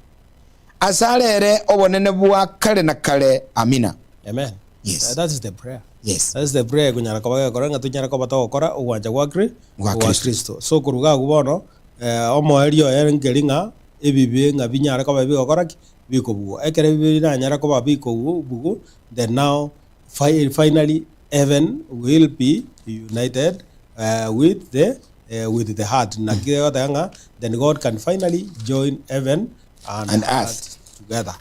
Speaker 1: asalere obonene bwa kale na kale amina.
Speaker 2: Amen.
Speaker 1: Yes.
Speaker 2: That is the prayer.
Speaker 1: Yes.
Speaker 2: That is the prayer kunyara ko bagakora ngatunyara ko batokora ubwanja gwa Kristo so kuruga gubono omoerio yerengeringa ebibe nga binyara ko babigokora biko bugo ekere bibi nanyara ko babiko bugo then now finally heaven will be united with the heart then God can finally join heaven and earth together.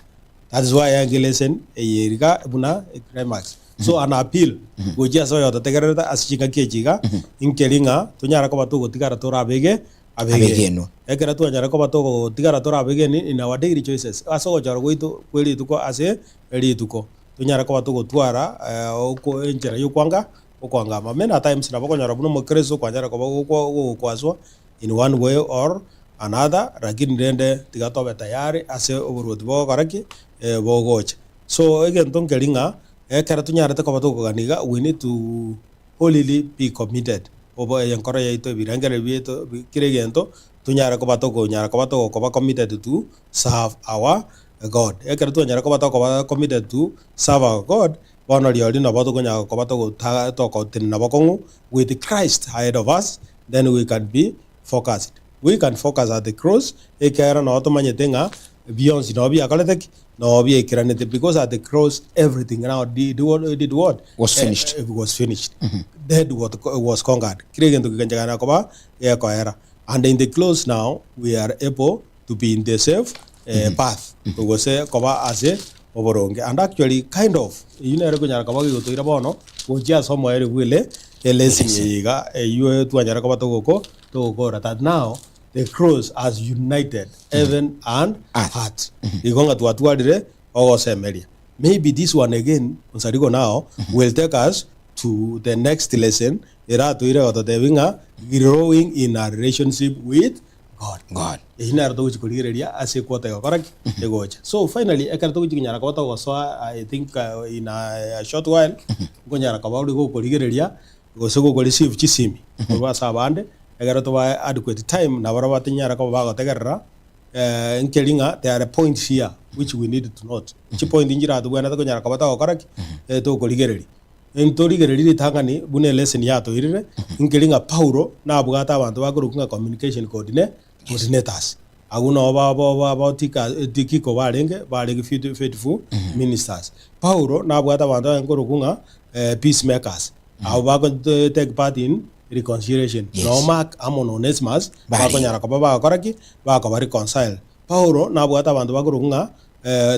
Speaker 2: That is why listen yeriga buna climax so an appeal goja so yoto tegereta ashinga kejiga inkeringa tunyara ko batugo tigara tora abegeno ekera tunyara ko batugo tigara tora abegeni in our daily choices aso jaro goito kweli tuko ase eri tuko tunyara ko batugo twara oko enjera yokwanga many times na bokonyara buno mukreso kwanyara ko kwaswa in one way or another lakini ndende tigatobe tayari ase oburoti bokoraki bogocha so again tonkelinga ekera tunyara ko batugo ganiga we need to wholly be committed obo yankora yaito birangere bieto kiregento tunyara ko batugo nyara ko batugo ko committed to serve our God ekera tunyara ko batugo committed to serve our God bono lioli na batugo nyara ko batugo toko tinna bokongu with Christ ahead of us then we can be focused. We can focus at the cross ekera no otomanyetenga beyond no bia kaletek no bia kiranete because at the cross everything now did what
Speaker 1: was finished.
Speaker 2: It was finished. Dead what was conquered kiregento kikanjagana koba ekera and in the close now we are able to be in the safe path we say koba ase oboronge and actually kind of kunyara koba gotoira bono goja somo ere wile elesiga you tuanyara koba togokora that now the cross has united heaven and earth igonga twatwarire ogosemeria maybe this one again unsariko now will take us to the next lesson era to ire oto devinga growing in a relationship with God ina to kuligeria ase kwata yokorak egocha. So finally ekara to nyara kwata so I think in a short while nyara kwa go kuligeria go so go receive chisimi kwa sabande ekara to adequate time na bara batinyara kwa ba gotegerera nkelinga there are points here which we need to note chi point injira to gwana to nyara kwa ta gokorak to kuligeria entorigereri tangani bune lesson yato irire nkelinga Paulo na bugata abantu bakurukunga communication coordinators aguna oba tikiko barenge faithful ministers. Paulo na bugata abantu bakurukunga peacemakers abo bako take part in reconciliation. No mark amon Onesimus bakonyara kwa bakoraki bako reconcile. Paulo na bugata abantu bakurukunga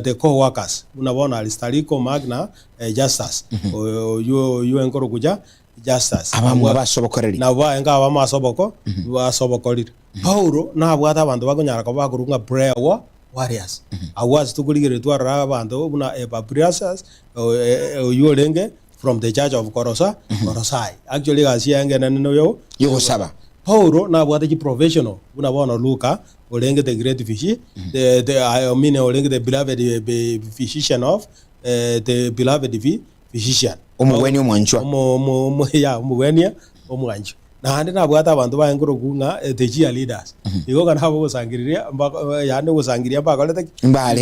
Speaker 2: the co-workers unabona Aristariko Magna Justus you enkoro kuja Justus
Speaker 1: abamwe basobokoreri
Speaker 2: na ba enga abamasoboko basobokorira. Paulo na bwata abantu bakonyara ko bakurunga prayer warriors awas tukuligere twara abantu una Epaphras yolenge from the church of Colossae actually gasianga nano yo
Speaker 1: saba.
Speaker 2: Paulo na bwata ki professional unabona Luka olenge the great fish I mean olenge the beloved physician of the beloved physician
Speaker 1: umugweni umwanchwa
Speaker 2: umugweni umwanchwa na hande na bwata abantu bayengoro kunga the cheerleaders iko kana habo gusangiriria yande gusangiriria bakolete mbale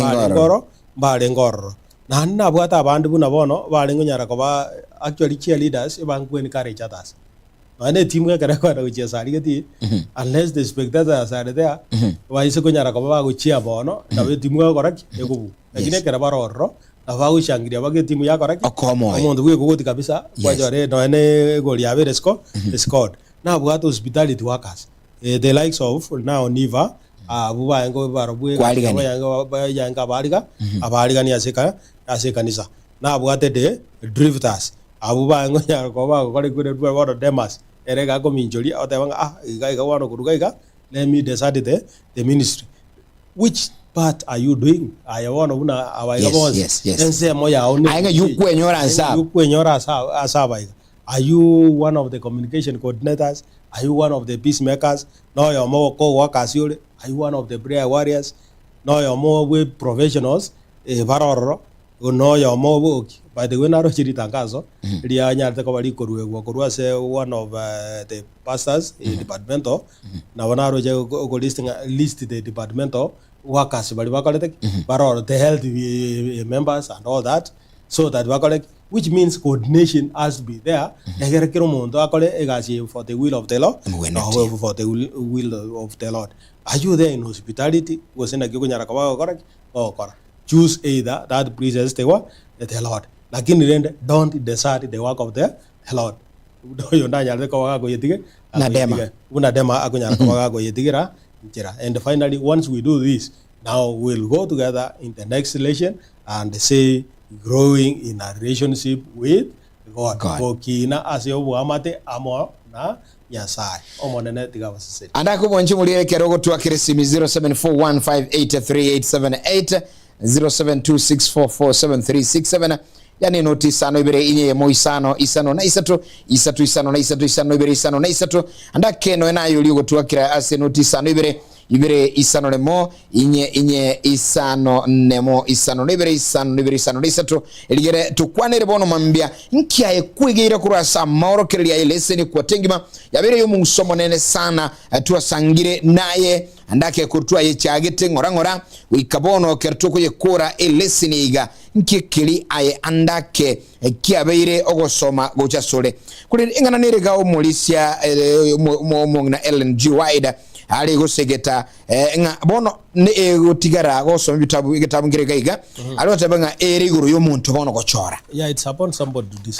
Speaker 2: ngoro na hande na bwata abantu buna bono balengo nyara ko ba actually cheerleaders bangweni courage others ane team ka kwa na kucheza ligeti unless the spectators are there waise kunyara ko ba kuchia bono na we team ka koraki ekubu lakini kera baroro na ba kushangiria bage team ya koraki omuntu gwe kugoti kabisa kwa jore no ene goli ya bere scored na bwato hospitality workers the likes of now Niva abuba ngo barobwe yanga abariga ni asekanisa na bwate de drifters abuba ngo nyara ko ba ko kure bwa Demas erega ko minjoli otebanga iga wano kuruga let me decide the ministry. Which part are you doing? I want una awaiga bonse ense moya oni
Speaker 1: ainga
Speaker 2: yukwenyora asaba. Are you one of the communication coordinators? Are you one of the peacemakers? No your more co-workers yole. Are you one of the prayer warriors? No your more with professionals baroro no your more by the way naro chiri tangazo ria nyarte ko bali korua se one of the pastors in departmental na wanaro je go list the departmental workers bali bakalete baroro the health members and all that, so that bakalete, which means coordination has to be there. Egerekero mondo akole egasi for the will of the Lord, for the will of the Lord. Are you there in hospitality? Wasena kiko nyara kawa correct or correct. Choose either that pleases the Lord. Lakini rende don't desert the work of the Lord. Yonda nyara kawa go yetige una dema akunyara kawa go yetigira. And finally, once we do this, now we'll go together in the next lesson and say growing in a relationship with God. Kina asio buamate amo na Nyasai. Omonene tiga wasese.
Speaker 1: Andako bonchi mulire kerogo tu akirisimi 0741583878 0726447367 yani noti isano ibere inye mo isano na isatu isano na isano ibere isano na isatu andake no na yuli gotuakira ase noti isano ibere isano lemo inye isano nemo isano ibere isano na isatu eligere tukwanere bono mambia nkia ekwigira kurasa maoro kelia eleseni kwa tengima yabere yo musomo nene sana tuasangire naye andake kurtua yechagete ngorangora wikabono kertuko yekora eleseniga nkikili aye andake kiabeire ogosoma gochasole kuri ingana nerega omulisia na Ellen G. White ali gosegeta nga bono ne gotigara gosoma gitabu ngirega ali otabanga eriguru y'omuntu bono gochora.
Speaker 2: Yeah, it's upon somebody to this.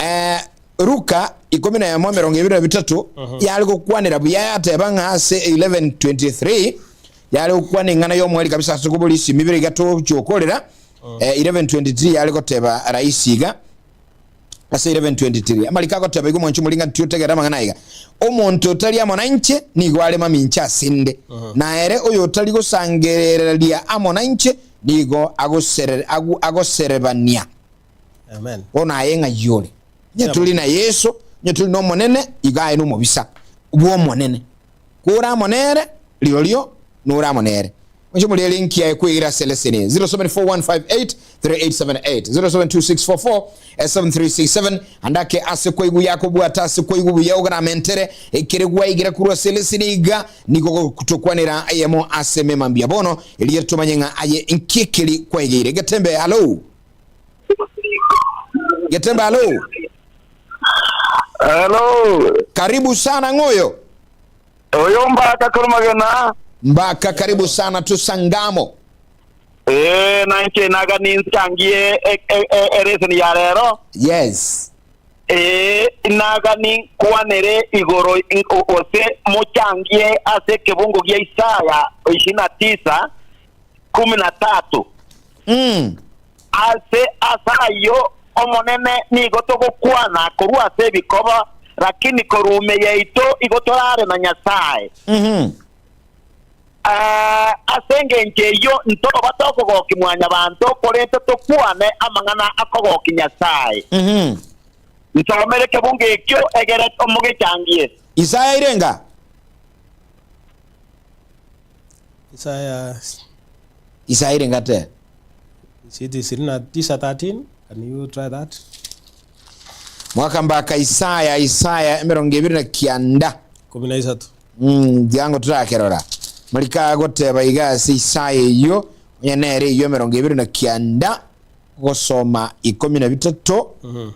Speaker 1: Ruka 11:23 yali gokwanira buya atabanga ase 11:23 yali gokwana ngana y'omwali kabisa tukubulisi mibiri gato chokolera 11:23 yali goteba raisiga ase 11:23 amalika goteba igo mwanchu mulinga tutegera manganayiga omuntu tali amonanche nigo ale mamincha sinde na ere oyo tali gosangereria amonanche nigo agoserebania
Speaker 2: Amen.
Speaker 1: Bona yenga yole. Nyetuli na Yesu, nyetuli no monene igaye no mobisa. Ubo monene. Kura monere liolio nura monere. Mwisho muli linki ya kuigira selesini 0741583878 0726447367 andake ase kwa igu yako buata ase kwa igu ya ogana mentere ekere gwa igira kurwa selesini iga niko kutokwanira ayemo ase memambia bono ili tumanyenga aye nkikili kwa igire Getembe hello Getembe hello
Speaker 3: hello
Speaker 1: karibu sana ngoyo
Speaker 3: oyo Mbaka kurumagena
Speaker 1: Mbaka karibu sana tusangamo
Speaker 3: nanche naga ninsangie ereseni ya rero
Speaker 1: yes
Speaker 3: naga ni kwanere igoro ose mochangie ase kebungo gya Isaya 29:13 ase asayo omonene ni gotoko kwana korwa ase bikoba lakini korume yeito igotorare na Nyasaye asenge njeyo ntoko batoko gokimwanya bantu korete tokwane amangana akogoki Nyasaye nsomere kebunge ekyo egere omuge changie
Speaker 1: Isaya irenga Isaya irenga te
Speaker 2: It is in 13. Can you try that?
Speaker 1: Mwaka Mbaka Isaya 23 diango turakerora Malika goteba igasi Isaya iyo nyenere iyo 29 gosoma 13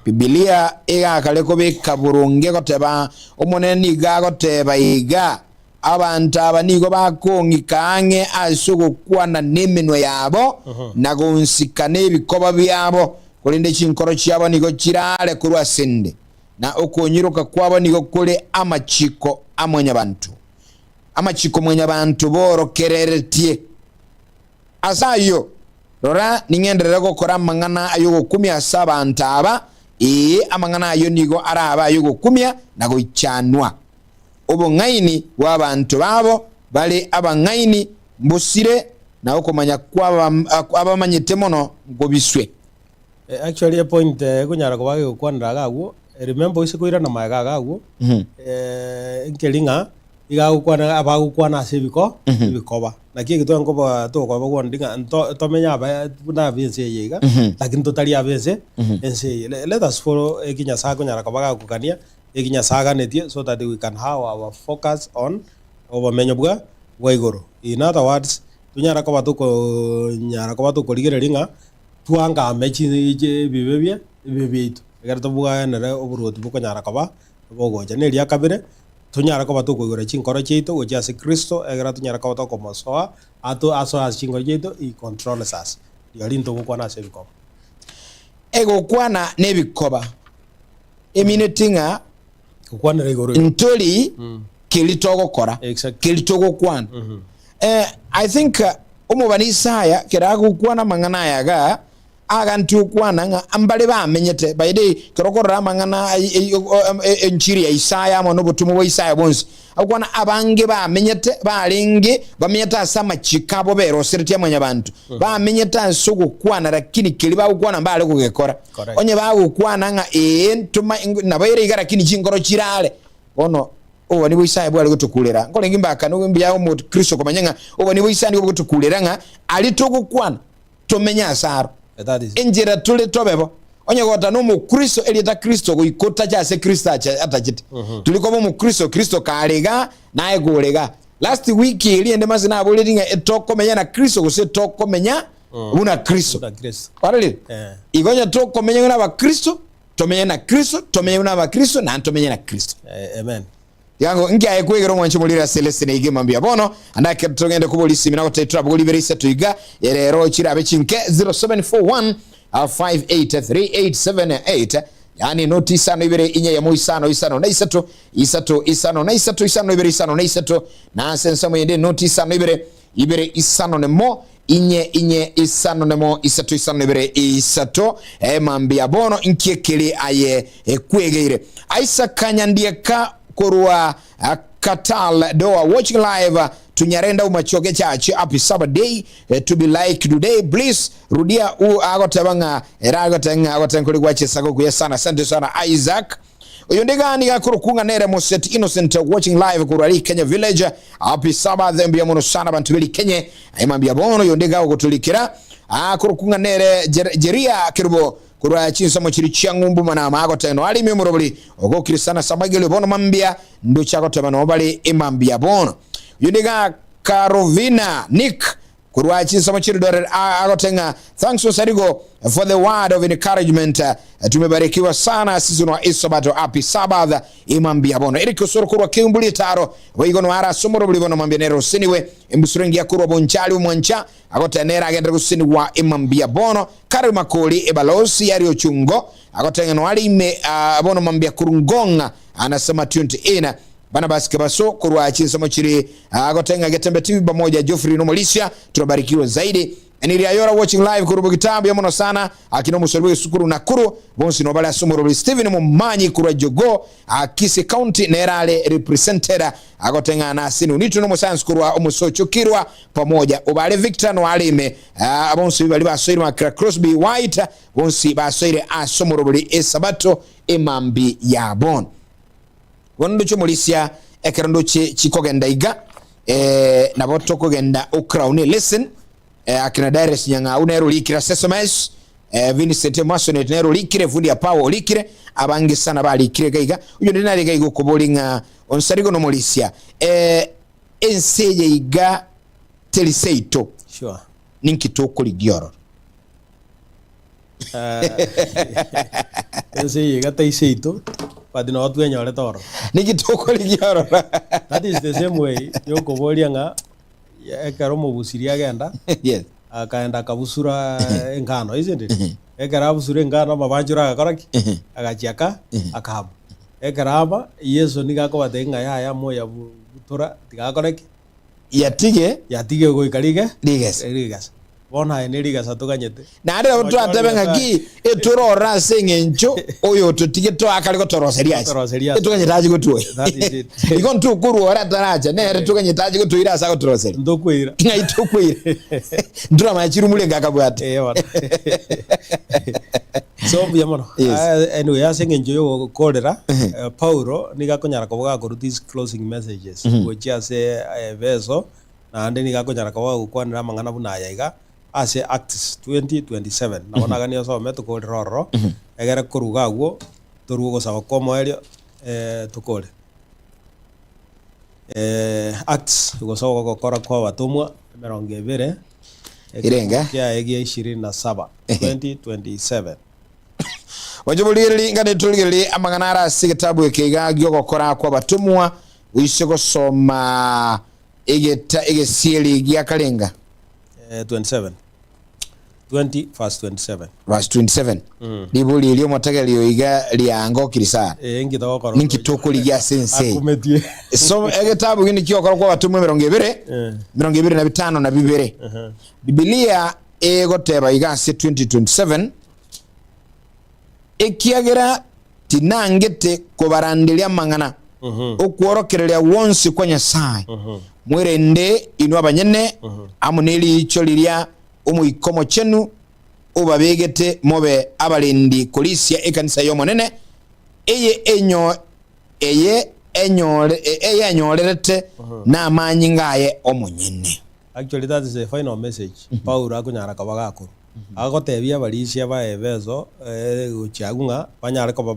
Speaker 1: Biblia igakaleko bikaburunge goteba omonene iga goteba iga abantu abanigo bakongikange asugo kwana neminwe yabo nagonsika nebikoba byabo kulinde chinkoro cyabo nigo kirale kurwa sende na okonyiruka kwabo nigo kule amachiko amwenya bantu amachiko mwenya bantu borokereretie asayo rora ningenderera gukora amangana ayo 17 aba amangana ayo nigo araba ayo 10 nago icyanwa obongaini w'abantu babo bali abangaini mbusire na okomanya kwaba abamanyite mono ngo biswe
Speaker 2: actually a point kunyara ko bage kwandra gawo remember ise koira na maga gawo nkelinga iga kwana abagu kwana asebiko bikoba nakie gito ngoba to ko bagondinga to menya ba na bense yega lakini totali abense ense let us follow ekinya sa kunyara ko baga kukania ekinya saga netie so that we can have our focus on over menyobwa waigoro. In other words tunyara ko batuko nyara ko batuko ligerelinga tuanga mechi je bibebye bibitu egarto buga nere oburuti buko nyara ko ba bogoja ne lia kabere tunyara ko batuko igoro chinkoro chito gocha se Kristo egarto nyara ko batuko mosoa ato aso as chinkoro chito I control us yalinto buko na se bikoba
Speaker 1: ego kwana nebikoba eminetinga
Speaker 2: kukwana igoro
Speaker 1: ntoli kilitogo kora kilitogo kwana I think umubani Isaya kirago kwana mangana yaga agantu kwana nga ambale ba menyete bayde kirokora mangana enchiri ya Isaya mono butumu wa Isaya bonsi akwana abange ba menyete balinge bamenyeta sama chikabo bero sirtia mwanya bantu ba menyeta nsugo kwana lakini kiliba kwana mbale kugekora onye ba kwana nga ntuma nabayire igara kini chingoro chirale ono obani Isaya bwali gutukulera ngole ngimbaka no mbya mu Kristo komanyanga obani Isaya ndi gutukulera nga alitokukwana tomenya asaro injira tuli tobebo onye gota no mu Kristo elita Kristo goikota cyase Kristo atachite tuliko mu Kristo kalega naye golega last week iliende mazina abolinga etokomenya na Kristo gose tokomenya una Kristo parali igonya tokomenya na ba Kristo tomenya na Kristo tomenya na ba Kristo na tomenya na Kristo
Speaker 2: amen
Speaker 1: yango ngiye kwegero mwanchi mulira Celestine igimambia bono andake tugende kubolisi mina kotetra bugoliberisa tuiga erero chirabe chinke 0741 583878 yani noti sano ibere inye ya muisano isano na isato isano na isato isano ibere isano na isato na sensa mwende noti sano ibere isano nemo inye isano nemo isato isano ibere isato mambia bono nkiekele aye kwegeire aisa kanyandieka korwa Katal Doa watching live tunyarenda umachoke chache happy Saturday to be like today please rudia agotabanga eragotenga agotenkuli gwache sako kuya sana asante sana Isaac uyondegani gakurukunga nere Moset Innocent watching live kurali Kenya Village happy Saturday mbia mono sana bantu bili Kenya ayimambia bono yondega ogotulikira kurukunga nere Jeria Kirubo kurwa chinsamo chiri chiangumbu mana mago teno ali memorably ogo Kristana Sabagele bono mambia ndo chako tabano bali imambia bono yuniga Karovina Nick kurwa chinsamo chiri dore agotenga thanks to Sarigo for the word of encouragement tumebarikiwa sana season wa Isabato happy Sabbath imambia bono Eric Soro kurwa kiumbuli taro weigono ara somoro buli bono mambia nero siniwe imbusurengi ya kurwa bonchali umwancha agotenera agendera kusini wa imambia bono Kari Makoli ebalosi yari ochungo agotenga no ali me bono mambia kurungonga anasema 20 bana basike baso kurwa chinsamo chiri agotenga getembe TV pamoja Geoffrey no Malaysia tunabarikiwa zaidi Eniri ayora watching live kurubo kitabu ya mono sana akino musolwe sukuru nakuru bonsi no bala somoro Steven Mumanyi kurwa jogo Kisi County nerale representative agotenga na sinu nitu no science kurwa umusocho kirwa pamoja obale Victor no alime bonsi bali basoire makra Crosby White bonsi basoire asomoro Sabato imambi ya bon wondo chomulisia ekerondo chikogenda iga naboto kogenda Crown listen akina Darius Nyanga unero likira Sesames Vincent Masonet nero likire fundi ya Pawo likire abangi sana bali likire gaiga uyo ndinari gaigo kubolinga onsarigo no molisia enseje iga teliseito
Speaker 2: sure
Speaker 1: ninkitoko ligioro
Speaker 2: enseje iga teliseito but no twenya ole toro
Speaker 1: ninkitoko ligioro
Speaker 2: that is the same way yoko bolianga ekero mubusiria agenda
Speaker 1: yes
Speaker 2: akaenda kabusura engano isn't it ekera abusura engano mabanjura agakoraki agachiaka akaba ekeraba Yesu nigako batenga ya moya butura tigakoraki yatige goikarige ligas bona ene ligas atuganyete
Speaker 1: na ari abantu atebenga gi eturora sengencho oyo tutige to akali gotoroseria etuganyetaji gotuo
Speaker 2: that is it
Speaker 1: ikon tu kuru ora taraja ne ere tuganyetaji gotuira asa gotoroseri
Speaker 2: ndokwira
Speaker 1: ngai tukwira ndura machiru mulenga akabwate
Speaker 2: so biamono anyway asengenjo yo kolera Paulo nigakonyara koboga ko these closing messages which ase verso na ande nigakonyara koboga gukwanira mangana buna yaiga ase Acts 20:27 nabona gani so meto ko roro egera kuruga guo turugo saba komo elio tukole Acts go so go kora kwa batumwa 20
Speaker 1: irenga
Speaker 2: ya egia 27 2027
Speaker 1: wajubuliri ngade tuliri amaganara sigitabu ekega gyogokora kwa batumwa wisego soma egesieli gya kalenga
Speaker 2: 27 20 verse 27
Speaker 1: verse 27 libuli ilio motagelio iga liango kirisa
Speaker 2: ngitokoro
Speaker 1: ninkitokuli gya sensei
Speaker 2: akumetie
Speaker 1: so egitabu gini kyokora kwa batumwa 25 na bibere Biblia egoteba iga 2027 ekiagera tinangete kubarandilia mangana okuorokereria wonsi kwa Nyasaye mwirende inu abanyene amuneli icho liria umuikomo chenu ubabegete mobe abalindi kulisia ekanisa yomonene eye enyorerete na amanyi ngaye omunyene.
Speaker 2: Actually that is the final message Paulo akunyara kabaga akuru agotebia balisia ba Efeso guchagunga banyara ko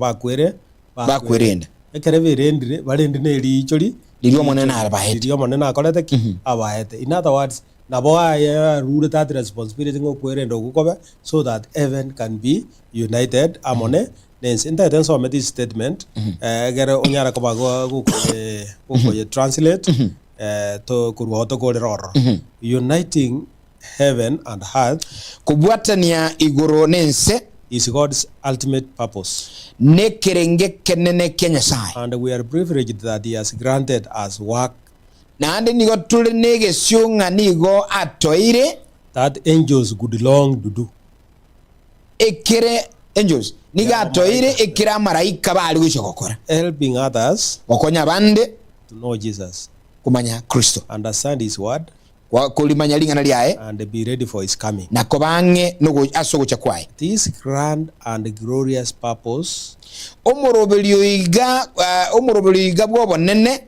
Speaker 1: bakwirenda
Speaker 2: ekere birendire balindi ne lichori
Speaker 1: lirio monene abahete
Speaker 2: lirio monene akolete abahete. In other words nabo aya rule that responsibility ngo kwirenda gukobe so that heaven can be united amone nens intenten so met this statement egere onyara ko bago guko translate to kurwoto ko roro uniting heaven and earth
Speaker 1: kubwatania iguru nense
Speaker 2: is God's ultimate purpose.
Speaker 1: Nekerenge kenene Nyasaye.
Speaker 2: And we are privileged that he has granted us work.
Speaker 1: Na ande nigo tuli nege siunga nigo atoire.
Speaker 2: That angels could long to do.
Speaker 1: Ekire angels. Niga atoire ekira maraika bali wisho kokora.
Speaker 2: Helping others.
Speaker 1: Wakonya bande.
Speaker 2: to know Jesus,
Speaker 1: kumanya Kristo
Speaker 2: understand his word,
Speaker 1: kulimanya lingana lyae
Speaker 2: and be ready for his coming.
Speaker 1: na kobange nugo asogocha kwae.
Speaker 2: This grand and glorious purpose
Speaker 1: Omurobelio iga bwobo nene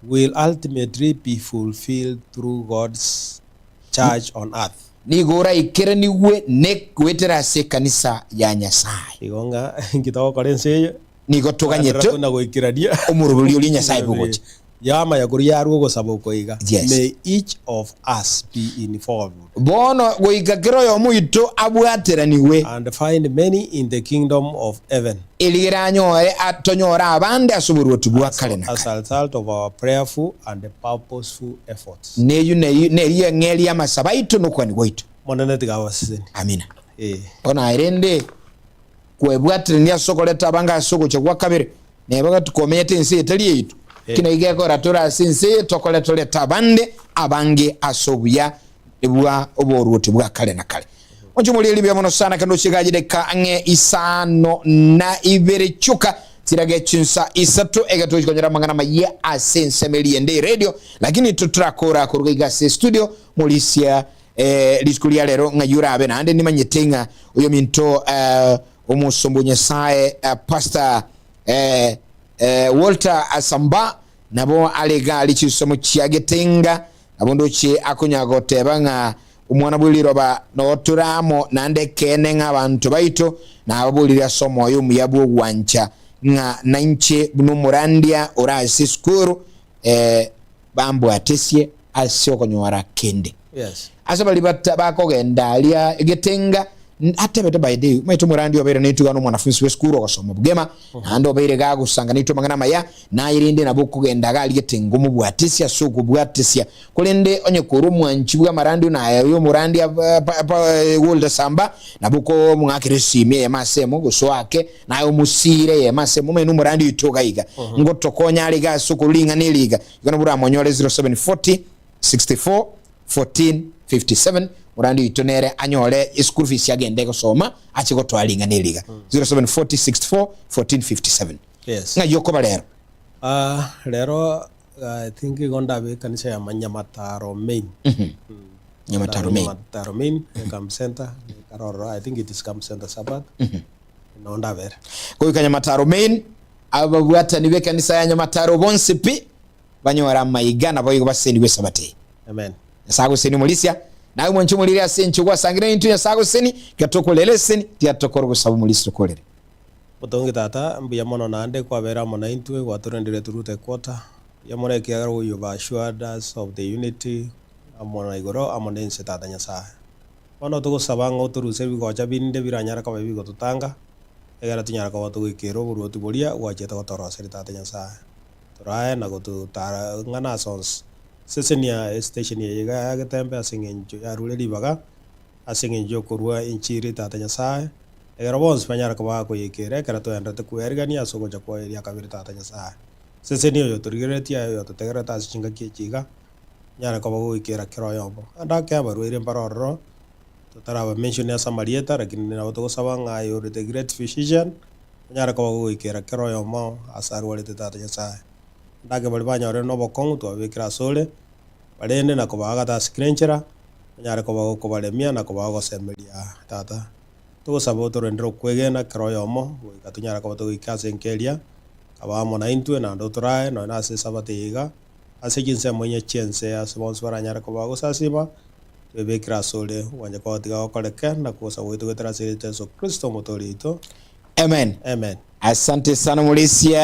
Speaker 2: will ultimately be fulfilled through God's church on earth.
Speaker 1: nigora ikere niwe ne kwetera se kanisa ya Nyasaye
Speaker 2: Igonga ngitoko korense
Speaker 1: nigo tuganyete
Speaker 2: na goikiradia
Speaker 1: omurobelio li Nyasaye bugocha
Speaker 2: yama ya kuri yaruo gosaba koiga.
Speaker 1: Yes.
Speaker 2: May each of us be involved
Speaker 1: bono goika kero yo muito abwatera niwe
Speaker 2: and find many in the kingdom of heaven
Speaker 1: eligira nyoe atonyora abande asuburwa tubwa kale na
Speaker 2: as a result of our prayerful and purposeful efforts.
Speaker 1: neyu neriye ngeli ya masabaito nokwani goito
Speaker 2: Monene tigawasizeni.
Speaker 1: amina ona irende kwebwatira ni asokoleta abanga asogocha kwa kabere nebaga tukomete nsi etali yitu kina igekora tora sinse tokoleta tabande abange asobuya ebwa oboruti bwa kale na kale onjumuli libya mono sana kando chigajide ka ange isano na iberechuka tirage chinsa isatu egato konyera mangana maye asense meliende radio lakini tutrakora kuruga studio mulisia liskulia lero ngayura abe nande ni manyetenga uyo minto omusombo Nyasaye pastor Walter Asamba nabo alega alichisomo chiagetenga abondo chi akunyagoteba nga umwana bwiliroba no turamo nande kene nga abantu baito na abulira somo yo muyabu wancha nga nanche buno murandia ora siskuru bambo atesie asio konyora kende.
Speaker 2: Yes.
Speaker 1: Asaba libata bakogenda alia getenga atebete by day maito murandi obere nitu gano mwanafunzi w'eskuru okasoma bugema ando obere gago sanga nitu mangana maya na irinde nabo kugenda gali getenga mu bwatisia soko bwatisia kulende onye kurumwa nchibwa marandi na yo murandi World Samba nabuko mwakire simye masemo guswake na yo musire ye masemo menu murandi itogayiga ngotokonya ali ga soko linga niliga gano bura monyole 0740 64 14 57 murandi itonere anyole school fees yagende gusoma achiko twalinga neliga 0740 64 1457.
Speaker 2: Yes.
Speaker 1: Nga yoko balero
Speaker 2: lero I think igonda be kanisa ya Nyamataro main.
Speaker 1: Nyamataro main.
Speaker 2: Nyamataro main Camp Center Karoro. I think it is Camp Center Sabat. Naonda ver.
Speaker 1: Ko Nyamataro main ababwata niwe kanisa ya Nyamataro bonsipi banyora maigana boyigo basendi we sabate.
Speaker 2: Amen.
Speaker 1: Sago seni mulisia nawe mwanchu muliria senchu kwa sangire into ya sago seni gatokolele seni tiatokoro gusabu mulisi tokolere
Speaker 2: Botongi tata mbiya mono nande kwa vera mona intwe kwa turendire turute kwota ya mona kiagaro you are assured us of the unity amona igoro amona inse tata Nyasaye mono tugo sabango turuse bigocha binde biranyara kwa bigo tutanga egara tunyara kwa tugo ikero buru tubolia wacheta kwa toroseri tata Nyasaye turae na gotu tara ngana sons sesenia station ya gatembe asingenjo ya rule libaga asingenjo kurwa inchiri tata Nyasaye egara bons panyara kwa ko yekere kara to enda te kuergani asogo jakwa ya kabiri tata Nyasaye sesenia yo turigireti yo to tegara ta singa kichiga nyara kwa go ikera kero yombo anda ka baru ire paroro to taraba mention ya Samarieta lakini na to sabanga yo the great physician nyara kwa go ikera kero yombo asaru wale tata Nyasaye ndage bali banyore no bokongu to abikira sole balende na kubaga ta screenchera nyare ko balemia na kubaga semelia tata to sabo to rendro kwegena kroyomo katunyara ko to ikase enkelia kabamo na intwe na ndotrae no na se sabatiga ase jinse mwenye chense asbonsora nyare ko bago sasiba to abikira sole wanje ko tiga ko leke na ko sabo to tetra se Kristo motorito.
Speaker 1: Amen.
Speaker 2: Amen.
Speaker 1: Asante sana mulisia.